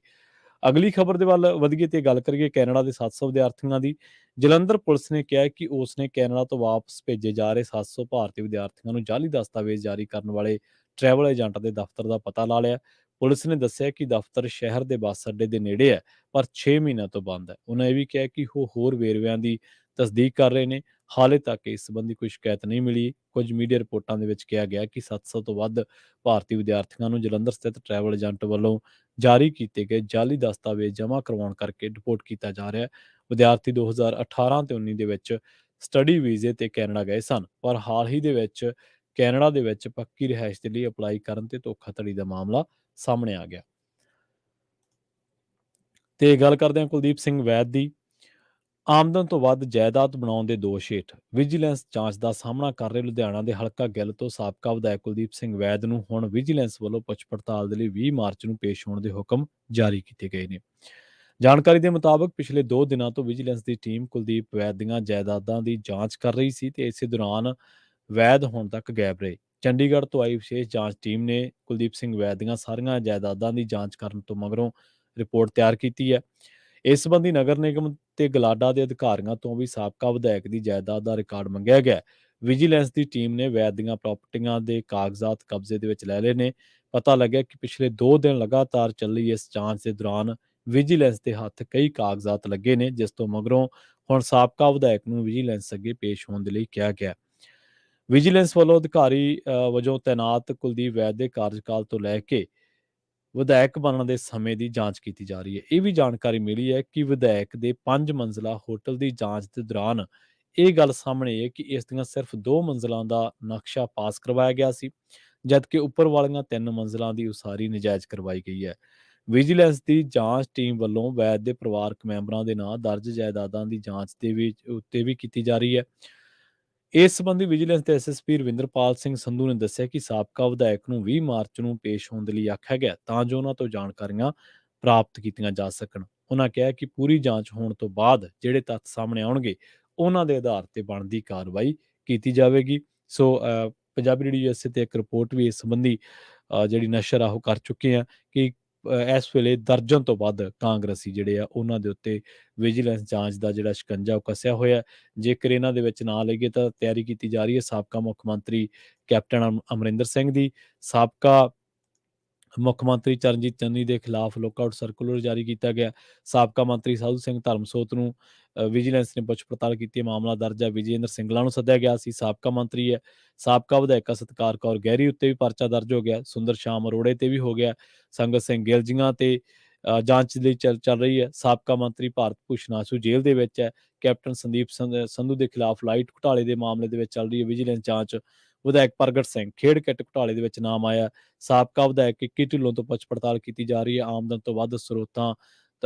ਅਗਲੀ ਖਬਰ ਦੇ ਵੱਲ ਵਧੀਏ ਤੇ ਗੱਲ ਕਰੀਏ ਕੈਨੇਡਾ ਦੇ 700 ਵਿਦਿਆਰਥੀਆਂ ਦੀ। ਜਲੰਧਰ ਪੁਲਿਸ ਨੇ ਕਿਹਾ ਕਿ ਉਸ ਨੇ ਕੈਨੇਡਾ ਤੋਂ ਵਾਪਸ ਭੇਜੇ ਜਾ ਰਹੇ 700 ਭਾਰਤੀ ਵਿਦਿਆਰਥੀਆਂ ਨੂੰ ਜਾਅਲੀ ਦਸਤਾਵੇਜ਼ ਜਾਰੀ ਕਰਨ ਵਾਲੇ ਟਰੈਵਲ ਏਜੰਟ ਦੇ ਦਫ਼ਤਰ ਦਾ ਪਤਾ ਲਾ ਲਿਆ। ਪੁਲਿਸ ਨੇ ਦੱਸਿਆ ਕਿ ਦਫ਼ਤਰ ਸ਼ਹਿਰ ਦੇ ਬੱਸ ਅੱਡੇ ਦੇ ਨੇੜੇ ਹੈ, ਪਰ 6 ਮਹੀਨਿਆਂ ਤੋਂ ਬੰਦ ਹੈ। ਉਹਨਾਂ ਇਹ ਵੀ ਕਿਹਾ ਕਿ ਉਹ ਹੋਰ ਵੇਰਵਿਆਂ ਦੀ ਤਸਦੀਕ ਕਰ ਰਹੇ ਨੇ। ਹਾਲੇ ਤੱਕ ਇਸ ਸੰਬੰਧੀ ਕੋਈ ਸ਼ਿਕਾਇਤ ਨਹੀਂ ਮਿਲੀ। ਕੁਝ ਮੀਡੀਆ ਰਿਪੋਰਟਾਂ ਦੇ ਵਿੱਚ ਕਿਹਾ ਗਿਆ ਕਿ 700 ਤੋਂ ਵੱਧ ਭਾਰਤੀ ਵਿਦਿਆਰਥੀਆਂ ਨੂੰ ਜਲੰਧਰ ਸਥਿਤ ਟਰੈਵਲ ਏਜੰਟ ਵੱਲੋਂ ਜਾਰੀ ਕੀਤੇ ਗਏ ਜਾਅਲੀ ਦਸਤਾਵੇਜ਼ ਜਮ੍ਹਾਂ ਕਰਵਾਉਣ ਕਰਕੇ ਡਿਪੋਰਟ ਕੀਤਾ ਜਾ ਰਿਹਾ ਹੈ। ਵਿਦਿਆਰਥੀ 2018 ਤੇ 19 ਦੇ ਵਿੱਚ ਸਟੱਡੀ ਵੀਜ਼ੇ ਤੇ ਕੈਨੇਡਾ ਗਏ ਸਨ, ਪਰ ਹਾਲ ਹੀ ਦੇ ਵਿੱਚ ਕੈਨੇਡਾ ਦੇ ਵਿੱਚ ਪੱਕੀ ਰਿਹਾਇਸ਼ ਦੇ ਲਈ ਅਪਲਾਈ ਕਰਨ ਤੇ ਧੋਖਾਧੜੀ ਦਾ ਮਾਮਲਾ ਸਾਹਮਣੇ ਆ ਗਿਆ। ਤੇ ਗੱਲ ਕਰਦੇ ਹਾਂ ਕੁਲਦੀਪ ਸਿੰਘ ਵੈਦ ਦੀ। ਆਮਦਨ ਤੋਂ ਵੱਧ ਜਾਇਦਾਦ ਬਣਾਉਣ ਦੇ ਦੋਸ਼ ਹੇਠ ਵਿਜੀਲੈਂਸ ਜਾਂਚ ਦਾ ਸਾਹਮਣਾ ਕਰ ਰਹੇ ਲੁਧਿਆਣਾ ਦੇ ਹਲਕਾ ਗਿੱਲ ਤੋਂ ਸਾਬਕਾ ਵਿਧਾਇਕ ਕੁਲਦੀਪ ਸਿੰਘ ਵੈਦ ਨੂੰ ਹੁਣ ਵਿਜੀਲੈਂਸ ਵੱਲੋਂ ਪੁੱਛ ਪੜਤਾਲ ਦੇ ਲਈ 20 ਮਾਰਚ ਨੂੰ ਪੇਸ਼ ਹੋਣ ਦੇ ਹੁਕਮ ਜਾਰੀ ਕੀਤੇ ਗਏ ਨੇ। ਜਾਣਕਾਰੀ ਦੇ ਮੁਤਾਬਕ ਪਿਛਲੇ 2 ਦਿਨਾਂ ਤੋਂ ਵਿਜੀਲੈਂਸ ਦੀ ਟੀਮ ਕੁਲਦੀਪ ਵੈਦ ਦੀਆਂ ਜਾਇਦਾਦਾਂ ਦੀ ਜਾਂਚ ਕਰ ਰਹੀ ਸੀ ਤੇ ਇਸੇ ਦੌਰਾਨ ਵੈਦ ਹੁਣ ਤੱਕ ਗਾਇਬ ਰਹੇ। ਚੰਡੀਗੜ੍ਹ ਤੋਂ ਆਈ ਵਿਸ਼ੇਸ਼ ਜਾਂਚ ਟੀਮ ਨੇ ਕੁਲਦੀਪ ਸਿੰਘ ਵੈਦ ਦੀਆਂ ਸਾਰੀਆਂ ਜਾਇਦਾਦਾਂ ਦੀ ਜਾਂਚ ਕਰਨ ਤੋਂ ਮਗਰੋਂ ਰਿਪੋਰਟ ਤਿਆਰ ਕੀਤੀ ਹੈ। ਇਸ ਸੰਬੰਧੀ ਨਗਰ ਨਿਗਮ ਤੇ ਗਲਾਡਾ ਦੇ ਅਧਿਕਾਰੀਆਂ ਤੋਂ ਵੀ ਸਾਬਕਾ ਵਿਧਾਇਕ ਦੀ ਜਾਇਦਾਦ ਦਾ ਰਿਕਾਰਡ ਮੰਗਿਆ ਗਿਆ। ਵਿਜੀਲੈਂਸ ਦੀ ਟੀਮ ਨੇ ਵੈਦ ਦੀਆਂ ਪ੍ਰਾਪਰਟੀਆਂ ਦੇ ਕਾਗਜ਼ਾਤ ਕਬਜ਼ੇ ਦੇ ਵਿੱਚ ਲੈ ਲਏ ਨੇ। ਪਤਾ ਲੱਗਿਆ ਕਿ ਪਿਛਲੇ 2 ਦਿਨ ਲਗਾਤਾਰ ਚੱਲੀ ਇਸ ਜਾਂਚ ਦੇ ਦੌਰਾਨ ਵਿਜੀਲੈਂਸ ਦੇ ਹੱਥ ਕਈ ਕਾਗਜ਼ਾਤ ਲੱਗੇ ਨੇ, ਜਿਸ ਤੋਂ ਮਗਰੋਂ ਹੁਣ ਸਾਬਕਾ ਵਿਧਾਇਕ ਨੂੰ ਵਿਜੀਲੈਂਸ ਅੱਗੇ ਪੇਸ਼ ਹੋਣ ਦੇ ਲਈ ਕਿਹਾ ਗਿਆ। ਵਿਜੀਲੈਂਸ ਵੱਲੋਂ ਅਧਿਕਾਰੀ ਵਜੋਂ ਤੈਨਾਤ ਕੁਲਦੀਪ ਵੈਦ ਦੇ ਕਾਰਜਕਾਲ ਤੋਂ ਲੈ ਕੇ ਵਿਧਾਇਕ ਬਣਨ ਦੇ ਸਮੇਂ ਦੀ ਜਾਂਚ ਕੀਤੀ ਜਾ ਰਹੀ ਹੈ। ਇਹ ਵੀ ਜਾਣਕਾਰੀ ਮਿਲੀ ਹੈ ਕਿ ਵਿਧਾਇਕ ਦੇ 5 ਮੰਜ਼ਿਲਾ ਹੋਟਲ ਦੀ ਜਾਂਚ ਦੇ ਦੌਰਾਨ ਇਹ ਗੱਲ ਸਾਹਮਣੇ ਆਈ ਹੈ ਕਿ ਇਸ ਦੀਆਂ ਸਿਰਫ 2 ਮੰਜ਼ਿਲਾਂ ਦਾ ਨਕਸ਼ਾ ਪਾਸ ਕਰਵਾਇਆ ਗਿਆ ਸੀ, ਜਦਕਿ ਉੱਪਰ ਵਾਲੀਆਂ 3 ਮੰਜ਼ਿਲਾਂ ਦੀ ਉਸਾਰੀ ਨਜਾਇਜ਼ ਕਰਵਾਈ ਗਈ ਹੈ। ਵਿਜੀਲੈਂਸ ਦੀ ਜਾਂਚ ਟੀਮ ਵੱਲੋਂ ਵੈਦ ਦੇ ਪਰਿਵਾਰਕ ਮੈਂਬਰਾਂ ਦੇ ਨਾਂ ਦਰਜ ਜਾਇਦਾਦਾਂ ਦੀ ਜਾਂਚ ਦੇ ਉੱਤੇ ਵੀ ਕੀਤੀ ਜਾ ਰਹੀ ਹੈ। ਇਸ ਸੰਬੰਧੀ ਵਿਜੀਲੈਂਸ ਦੇ ਐਸਐਸਪੀ ਰਵਿੰਦਰਪਾਲ ਸਿੰਘ ਸੰਧੂ ਨੇ ਦੱਸਿਆ ਕਿ ਸਾਬਕਾ ਵਿਧਾਇਕ ਨੂੰ 20 ਮਾਰਚ ਨੂੰ ਪੇਸ਼ ਹੋਣ ਦੇ ਲਈ ਆਖਿਆ ਗਿਆ ਤਾਂ ਜੋ ਉਹਨਾਂ ਤੋਂ ਜਾਣਕਾਰੀਆਂ ਪ੍ਰਾਪਤ ਕੀਤੀਆਂ ਜਾ ਸਕਣ। ਉਹਨਾਂ ਕਿਹਾ ਕਿ ਪੂਰੀ ਜਾਂਚ ਹੋਣ ਤੋਂ ਬਾਅਦ ਜਿਹੜੇ ਤੱਥ ਸਾਹਮਣੇ ਆਉਣਗੇ ਉਹਨਾਂ ਦੇ ਆਧਾਰ ਤੇ ਬਣਦੀ ਕਾਰਵਾਈ ਕੀਤੀ ਜਾਵੇਗੀ। ਸੋ ਪੰਜਾਬੀ ਰੇਡੀਓ ਯੂਐਸਏ ਤੇ ਇੱਕ ਰਿਪੋਰਟ ਵੀ ਇਸ ਸੰਬੰਧੀ ਜਿਹੜੀ ਨਸ਼ਰ ਆ ਉਹ ਕਰ ਚੁੱਕੇ ਆ ਕਿ ਇਸ ਵੇਲੇ ਦਰਜਨ ਤੋਂ ਵੱਧ ਕਾਂਗਰਸੀ ਜਿਹੜੇ ਆ ਉਹਨਾਂ ਦੇ ਉੱਤੇ ਵਿਜੀਲੈਂਸ ਜਾਂਚ ਦਾ ਜਿਹੜਾ ਸ਼ਿਕੰਜਾ ਉਹ ਕੱਸਿਆ ਹੋਇਆ। ਜੇਕਰ ਇਹਨਾਂ ਦੇ ਵਿੱਚ ਨਾਂ ਲਈਏ ਤਾਂ ਤਿਆਰੀ ਕੀਤੀ ਜਾ ਰਹੀ ਹੈ ਸਾਬਕਾ ਮੁੱਖ ਮੰਤਰੀ ਕੈਪਟਨ ਅਮਰਿੰਦਰ ਸਿੰਘ ਦੀ, ਸਾਬਕਾ ਮੁੱਖ ਮੰਤਰੀ ਚਰਨਜੀਤ ਚੰਨੀ ਦੇ ਖਿਲਾਫ ਲੁੱਕਆਊਟ ਸਰਕੂਲਰ ਜਾਰੀ ਕੀਤਾ ਗਿਆ, ਸਾਬਕਾ ਮੰਤਰੀ ਸਾਧੂ ਸਿੰਘ ਧਰਮਸੋਤ ਨੂੰ ਵਿਜੀਲੈਂਸ ਨੇ ਪੁੱਛ ਪੜਤਾਲ ਕੀਤੀ, ਮਾਮਲਾ ਦਰਜ ਹੈ। ਵਿਜੇਂਦਰ ਸਿੰਗਲਾ ਨੂੰ ਸੱਦਿਆ ਗਿਆ ਸੀ, ਸਾਬਕਾ ਮੰਤਰੀ ਹੈ। ਸਾਬਕਾ ਵਿਧਾਇਕਾ ਸਤਿਕਾਰ ਕੌਰ ਗਹਿਰੀ ਉੱਤੇ ਵੀ ਪਰਚਾ ਦਰਜ ਹੋ ਗਿਆ, ਸੁੰਦਰ ਸ਼ਾਮ ਅਰੋੜੇ ਤੇ ਵੀ ਹੋ ਗਿਆ, ਸੰਗਤ ਸਿੰਘ ਗਿੱਲ ਜੀਆਂ ਤੇ ਜਾਂਚ ਲਈ ਚੱਲ ਰਹੀ ਹੈ। ਸਾਬਕਾ ਮੰਤਰੀ ਭਾਰਤ ਭੂਸ਼ਣ ਆਸੂ ਜੇਲ੍ਹ ਦੇ ਵਿੱਚ ਹੈ। ਕੈਪਟਨ ਸੰਦੀਪ ਸੰਧੂ ਦੇ ਖਿਲਾਫ ਲਾਈਟ ਘੁਟਾਲੇ ਦੇ ਮਾਮਲੇ ਦੇ ਵਿੱਚ ਚੱਲ ਰਹੀ ਹੈ ਵਿਜੀਲੈਂਸ ਜਾਂਚ। ਵਿਧਾਇਕ ਪ੍ਰਗਟ ਸਿੰਘ ਖੇਡ ਕਿੱਟ ਘੁਟਾਲੇ ਦੇ ਵਿੱਚ ਨਾਮ ਆਇਆ। ਸਾਬਕਾ ਵਿਧਾਇਕ ਇੱਕੀ ਢਿੱਲੋਂ ਤੋਂ ਪੁੱਛ ਪੜਤਾਲ ਕੀਤੀ ਜਾ ਰਹੀ ਹੈ। ਆਮਦਨ ਤੋਂ ਵੱਧ ਸਰੋਤਾਂ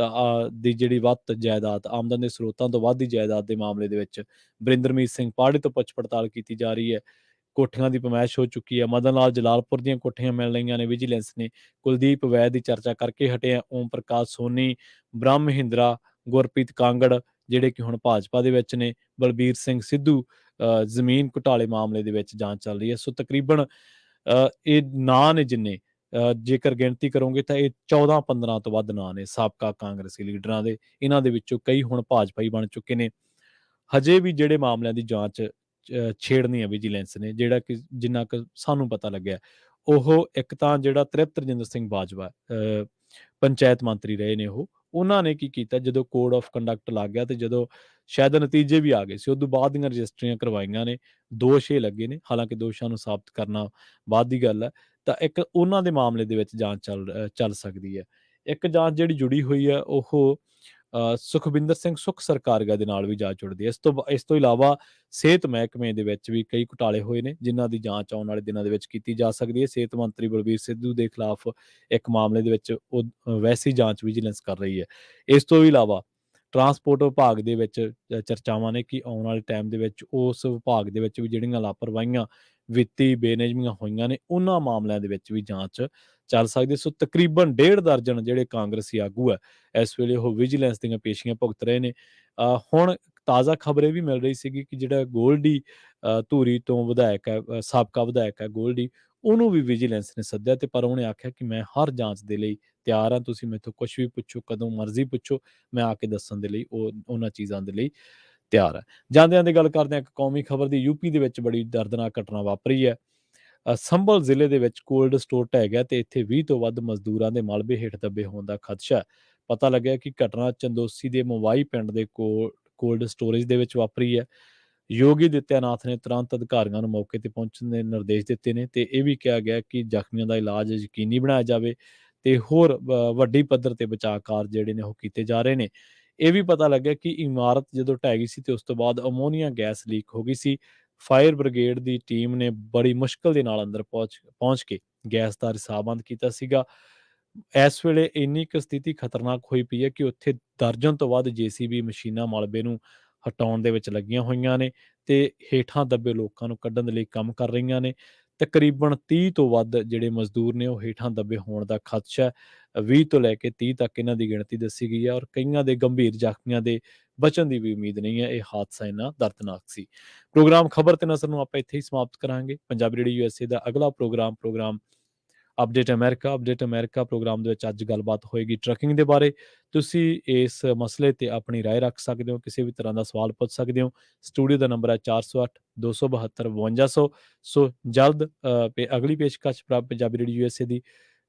ਦੀ ਜਿਹੜੀ ਵੱਧ ਜਾਇਦਾਦ, ਆਮਦਨ ਦੇ ਸਰੋਤਾਂ ਤੋਂ ਵੱਧ ਦੀ ਜਾਇਦਾਦ ਦੇ ਮਾਮਲੇ ਦੇ ਵਿੱਚ ਬਰਿੰਦਰਮੀਤ ਸਿੰਘ ਪਾੜੇ ਤੋਂ ਪੁੱਛ ਪੜਤਾਲ ਕੀਤੀ ਜਾ ਰਹੀ ਹੈ। ਕੋਠੀਆਂ ਦੀ ਪਮਾਇਸ਼ ਹੋ ਚੁੱਕੀ ਹੈ। ਮਦਨ ਲਾਲ ਜਲਾਲਪੁਰ ਦੀਆਂ ਕੋਠੀਆਂ ਮਿਲ ਰਹੀਆਂ ਨੇ ਵਿਜੀਲੈਂਸ ਨੇ। ਕੁਲਦੀਪ ਵੈਦ ਦੀ ਚਰਚਾ ਕਰਕੇ ਹਟੇ ਆ। ਓਮ ਪ੍ਰਕਾਸ਼ ਸੋਨੀ, ਬ੍ਰਹਮ ਮਹਿੰਦਰਾ, ਗੁਰਪ੍ਰੀਤ ਕਾਂਗੜ ਜਿਹੜੇ ਕਿ ਹੁਣ ਭਾਜਪਾ ਦੇ ਵਿੱਚ ਨੇ, ਬਲਬੀਰ ਸਿੰਘ ਸਿੱਧੂ ਜ਼ਮੀਨ ਘੁਟਾਲੇ ਮਾਮਲੇ ਦੇ ਵਿੱਚ ਜਾਂਚ ਚੱਲ ਰਹੀ ਹੈ। ਸੋ ਤਕਰੀਬਨ ਇਹ ਨਾਂ ਨੇ ਜਿੰਨੇ ਜੇਕਰ ਗਿਣਤੀ ਕਰੋਗੇ ਤਾਂ ਇਹ 14-15 ਤੋਂ ਵੱਧ ਨਾਂ ਨੇ ਸਾਬਕਾ ਕਾਂਗਰਸੀ ਲੀਡਰਾਂ ਦੇ। ਇਹਨਾਂ ਦੇ ਵਿੱਚੋਂ ਕਈ ਹੁਣ ਭਾਜਪਾਈ ਬਣ ਚੁੱਕੇ ਨੇ। ਹਜੇ ਵੀ ਜਿਹੜੇ ਮਾਮਲਿਆਂ ਦੀ ਜਾਂਚ ਛੇੜਨੀ ਹੈ ਵਿਜੀਲੈਂਸ ਨੇ, ਜਿਹੜਾ ਕਿ ਜਿੰਨਾ ਕੁ ਸਾਨੂੰ ਪਤਾ ਲੱਗਿਆ, ਉਹ ਇੱਕ ਤਾਂ ਜਿਹੜਾ ਤ੍ਰਿਪਤ ਰਜਿੰਦਰ ਸਿੰਘ ਬਾਜਵਾ ਪੰਚਾਇਤ ਮੰਤਰੀ ਰਹੇ ਨੇ, ਉਹਨਾਂ ਨੇ ਕੀ ਕੀਤਾ ਜਦੋਂ ਕੋਡ ਆਫ ਕੰਡਕਟ ਲੱਗ ਗਿਆ ਤੇ ਜਦੋਂ ਸ਼ਾਇਦ ਨਤੀਜੇ ਵੀ ਆ ਗਏ ਸੀ, ਉਦੋਂ ਬਾਅਦ ਦੀਆਂ ਰਜਿਸਟਰੀਆਂ ਕਰਵਾਈਆਂ ਨੇ, ਦੋਸ਼ ਇਹ ਲੱਗੇ ਨੇ, ਹਾਲਾਂਕਿ ਦੋਸ਼ਾਂ ਨੂੰ ਸਾਬਤ ਕਰਨਾ ਬਾਅਦ ਦੀ ਗੱਲ ਹੈ। ਤਾਂ ਇੱਕ ਉਹਨਾਂ ਦੇ ਮਾਮਲੇ ਦੇ ਵਿੱਚ ਜਾਂਚ ਚੱਲ ਸਕਦੀ ਹੈ। ਇੱਕ ਜਾਂਚ ਜਿਹੜੀ ਜੁੜੀ ਹੋਈ ਹੈ ਉਹ ਸੁਖਵਿੰਦਰ ਸਿੰਘ ਸੁੱਖ ਸਰਕਾਰੀਆ ਦੇ ਨਾਲ ਵੀ ਜਾ ਜੁੜਦੀ ਹੈ। ਇਸ ਤੋਂ ਇਲਾਵਾ ਸਿਹਤ ਮਹਿਕਮੇ ਦੇ ਵਿੱਚ ਵੀ ਕਈ ਘੁਟਾਲੇ ਹੋਏ ਨੇ ਜਿਨ੍ਹਾਂ ਦੀ ਜਾਂਚ ਆਉਣ ਵਾਲੇ ਦਿਨਾਂ ਦੇ ਵਿੱਚ ਕੀਤੀ ਜਾ ਸਕਦੀ ਹੈ। ਸਿਹਤ ਮੰਤਰੀ ਬਲਬੀਰ ਸਿੱਧੂ ਦੇ ਖਿਲਾਫ ਇੱਕ ਮਾਮਲੇ ਦੇ ਵਿੱਚ ਉਹ ਵੈਸੀ ਜਾਂਚ ਵਿਜੀਲੈਂਸ ਕਰ ਰਹੀ ਹੈ। ਇਸ ਤੋਂ ਇਲਾਵਾ ਟਰਾਂਸਪੋਰਟ ਵਿਭਾਗ ਦੇ ਵਿੱਚ ਚਰਚਾਵਾਂ ਨੇ ਕਿ ਆਉਣ ਵਾਲੇ ਟਾਈਮ ਦੇ ਵਿੱਚ ਉਸ ਵਿਭਾਗ ਦੇ ਵਿੱਚ ਵੀ ਜਿਹੜੀਆਂ ਲਾਪਰਵਾਹੀਆਂ, ਵਿੱਤੀ ਬੇਨਿਯਮੀਆਂ ਹੋਈਆਂ ਨੇ, ਉਹਨਾਂ ਮਾਮਲਿਆਂ ਦੇ ਵਿੱਚ ਵੀ ਜਾਂਚ ਚੱਲ ਸਕਦੀ। ਸੋ ਤਕਰੀਬਨ 1.5 ਦਰਜਨ ਜਿਹੜੇ ਕਾਂਗਰਸੀ ਆਗੂ ਹੈ ਇਸ ਵੇਲੇ ਉਹ ਵਿਜੀਲੈਂਸ ਦੀਆਂ ਪੇਸ਼ੀਆਂ ਭੁਗਤ ਰਹੇ ਨੇ। ਹੁਣ ਤਾਜ਼ਾ ਖਬਰ ਇਹ ਵੀ ਮਿਲ ਰਹੀ ਸੀਗੀ ਕਿ ਜਿਹੜਾ ਗੋਲਡੀ ਧੂਰੀ ਤੋਂ ਵਿਧਾਇਕ ਹੈ, ਸਾਬਕਾ ਵਿਧਾਇਕ ਹੈ ਗੋਲਡੀ, ਉਹਨੂੰ ਵੀ ਵਿਜੀਲੈਂਸ ਨੇ ਸੱਦਿਆ ਤੇ ਪਰ ਉਹਨੇ ਆਖਿਆ ਕਿ ਮੈਂ ਹਰ ਜਾਂਚ ਦੇ ਲਈ ਤਿਆਰ ਹਾਂ, ਤੁਸੀਂ ਮੈਥੋਂ ਕੁਛ ਵੀ ਪੁੱਛੋ, ਕਦੋਂ ਮਰਜ਼ੀ ਪੁੱਛੋ, ਮੈਂ ਆ ਕੇ ਦੱਸਣ ਦੇ ਲਈ ਉਹਨਾਂ ਚੀਜ਼ਾਂ ਦੇ ਲਈ ਤਿਆਰ ਹੈ। ਜਾਂਦਿਆਂ ਦੀ ਗੱਲ ਕਰਦੇ ਹਾਂ ਇੱਕ ਕੌਮੀ ਖਬਰ ਦੀ। ਯੂਪੀ ਦੇ ਵਿੱਚ ਬੜੀ ਦਰਦਨਾਕ ਘਟਨਾ ਵਾਪਰੀ ਹੈ। ਸੰਭਲ ਜ਼ਿਲ੍ਹੇ ਦੇ ਵਿੱਚ ਕੋਲਡ ਸਟੋਰ ਢਹਿ ਗਿਆ ਤੇ ਇੱਥੇ 20 ਤੋਂ ਵੱਧ ਮਜ਼ਦੂਰਾਂ ਦੇ ਮਲਬੇ ਹੇਠ ਦੱਬੇ ਹੋਣ ਦਾ ਖਦਸ਼ਾ ਹੈ। ਪਤਾ ਲੱਗਿਆ ਕਿ ਘਟਨਾ ਚੰਦੋਸੀ ਦੇ ਮਵਾਈ ਪਿੰਡ ਦੇ ਕੋਲਡ ਸਟੋਰੇਜ ਦੇ ਵਿੱਚ ਵਾਪਰੀ ਹੈ। ਯੋਗੀ ਆਦਿੱਤਿਆਨਾਥ ਨੇ ਤੁਰੰਤ ਅਧਿਕਾਰੀਆਂ ਨੂੰ ਮੌਕੇ ਤੇ ਪਹੁੰਚਣ ਦੇ ਨਿਰਦੇਸ਼ ਦਿੱਤੇ ਨੇ ਤੇ ਇਹ ਵੀ ਕਿਹਾ ਗਿਆ ਕਿ ਜ਼ਖਮੀਆਂ ਦਾ ਇਲਾਜ ਯਕੀਨੀ ਬਣਾਇਆ ਜਾਵੇ ਤੇ ਹੋਰ ਵੱਡੀ ਪੱਧਰ ਤੇ ਬਚਾਅ ਕਾਰਜ ਜਿਹੜੇ ਨੇ ਉਹ ਕੀਤੇ ਜਾ ਰਹੇ ਨੇ। ਇਹ ਵੀ ਪਤਾ ਲੱਗਿਆ ਕਿ ਇਮਾਰਤ ਜਦੋਂ ਢਹਿ ਗਈ ਸੀ ਤੇ ਉਸ ਤੋਂ ਬਾਅਦ ਅਮੋਨੀਆ ਗੈਸ ਲੀਕ ਹੋ ਗਈ ਸੀ। ਫਾਇਰ ਬ੍ਰਿਗੇਡ ਦੀ ਟੀਮ ਨੇ ਬੜੀ ਮੁਸ਼ਕਲ ਦੇ ਨਾਲ ਅੰਦਰ ਪਹੁੰਚ ਕੇ ਗੈਸ ਦਾ ਰਿਸਾਅ ਬੰਦ ਕੀਤਾ ਸੀਗਾ। ਇਸ ਵੇਲੇ ਇੰਨੀ ਕੁ ਸਥਿਤੀ ਖਤਰਨਾਕ ਹੋਈ ਪਈ ਹੈ ਕਿ ਉੱਥੇ ਦਰਜਨ ਤੋਂ ਵੱਧ ਜੇਸੀਬੀ ਮਸ਼ੀਨਾਂ ਮਲਬੇ ਨੂੰ ਹਟਾਉਣ ਦੇ ਵਿੱਚ ਲੱਗੀਆਂ ਹੋਈਆਂ ਨੇ ਤੇ ਹੇਠਾਂ ਦੱਬੇ ਲੋਕਾਂ ਨੂੰ ਕੱਢਣ ਦੇ ਲਈ ਕੰਮ ਕਰ ਰਹੀਆਂ ਨੇ। ਤਕਰੀਬਨ 30 ਤੋਂ ਵੱਧ ਜਿਹੜੇ ਮਜ਼ਦੂਰ ਨੇ ਉਹ ਹੇਠਾਂ ਦੱਬੇ ਹੋਣ ਦਾ ਖਦਸ਼ਾ ਹੈ। 20 ਤੋਂ ਲੈ ਕੇ 30 ਤੱਕ ਇਹਨਾਂ ਦੀ ਗਿਣਤੀ ਦੱਸੀ ਗਈ ਹੈ ਔਰ ਕਈਆਂ ਦੇ ਗੰਭੀਰ ਜ਼ਖਮੀਆਂ ਦੇ ਬਚਣ ਦੀ ਵੀ ਉਮੀਦ ਨਹੀਂ ਹੈ। ਇਹ ਹਾਦਸਾ ਇੰਨਾ ਦਰਦਨਾਕ ਸੀ। ਪ੍ਰੋਗਰਾਮ ਖਬਰ ਤੇ ਨਜ਼ਰ ਨੂੰ ਆਪਾਂ ਇੱਥੇ ਹੀ ਸਮਾਪਤ ਕਰਾਂਗੇ। ਪੰਜਾਬੀ ਰੇਡੀਓ ਯੂਐਸਏ ਦਾ ਅਗਲਾ ਪ੍ਰੋਗਰਾਮ ਅਪਡੇਟ ਅਮਰੀਕਾ ਪ੍ਰੋਗਰਾਮ ਦੇ ਵਿੱਚ ਅੱਜ ਗੱਲਬਾਤ ਹੋਏਗੀ ਟਰੱਕਿੰਗ ਦੇ ਬਾਰੇ। ਤੁਸੀਂ ਇਸ ਮਸਲੇ ਤੇ ਆਪਣੀ ਰਾਏ ਰੱਖ ਸਕਦੇ ਹੋ, ਕਿਸੇ ਵੀ ਤਰ੍ਹਾਂ ਦਾ ਸਵਾਲ ਪੁੱਛ ਸਕਦੇ ਹੋ। ਸਟੂਡੀਓ ਦਾ ਨੰਬਰ ਹੈ 408 272 5200। ਸੋ ਜਲਦ ਅਗਲੀ ਪੇਸ਼ਕਸ਼ ਪੰਜਾਬੀ ਰੇਡੀਓ ਯੂਐਸਏ ਦੀ।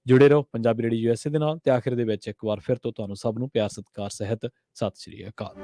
ਜੁੜੇ ਰਹੋ ਪੰਜਾਬੀ ਰੇਡੀਓ ਯੂਐਸਏ ਦੇ ਨਾਲ ਤੇ ਆਖਿਰ ਦੇ ਵਿੱਚ ਇੱਕ ਵਾਰ ਫਿਰ ਤੋਂ ਤੁਹਾਨੂੰ ਸਭ ਨੂੰ ਪਿਆਰ ਸਤਿਕਾਰ ਸਹਿਤ ਸਤਿ ਸ਼੍ਰੀ ਅਕਾਲ।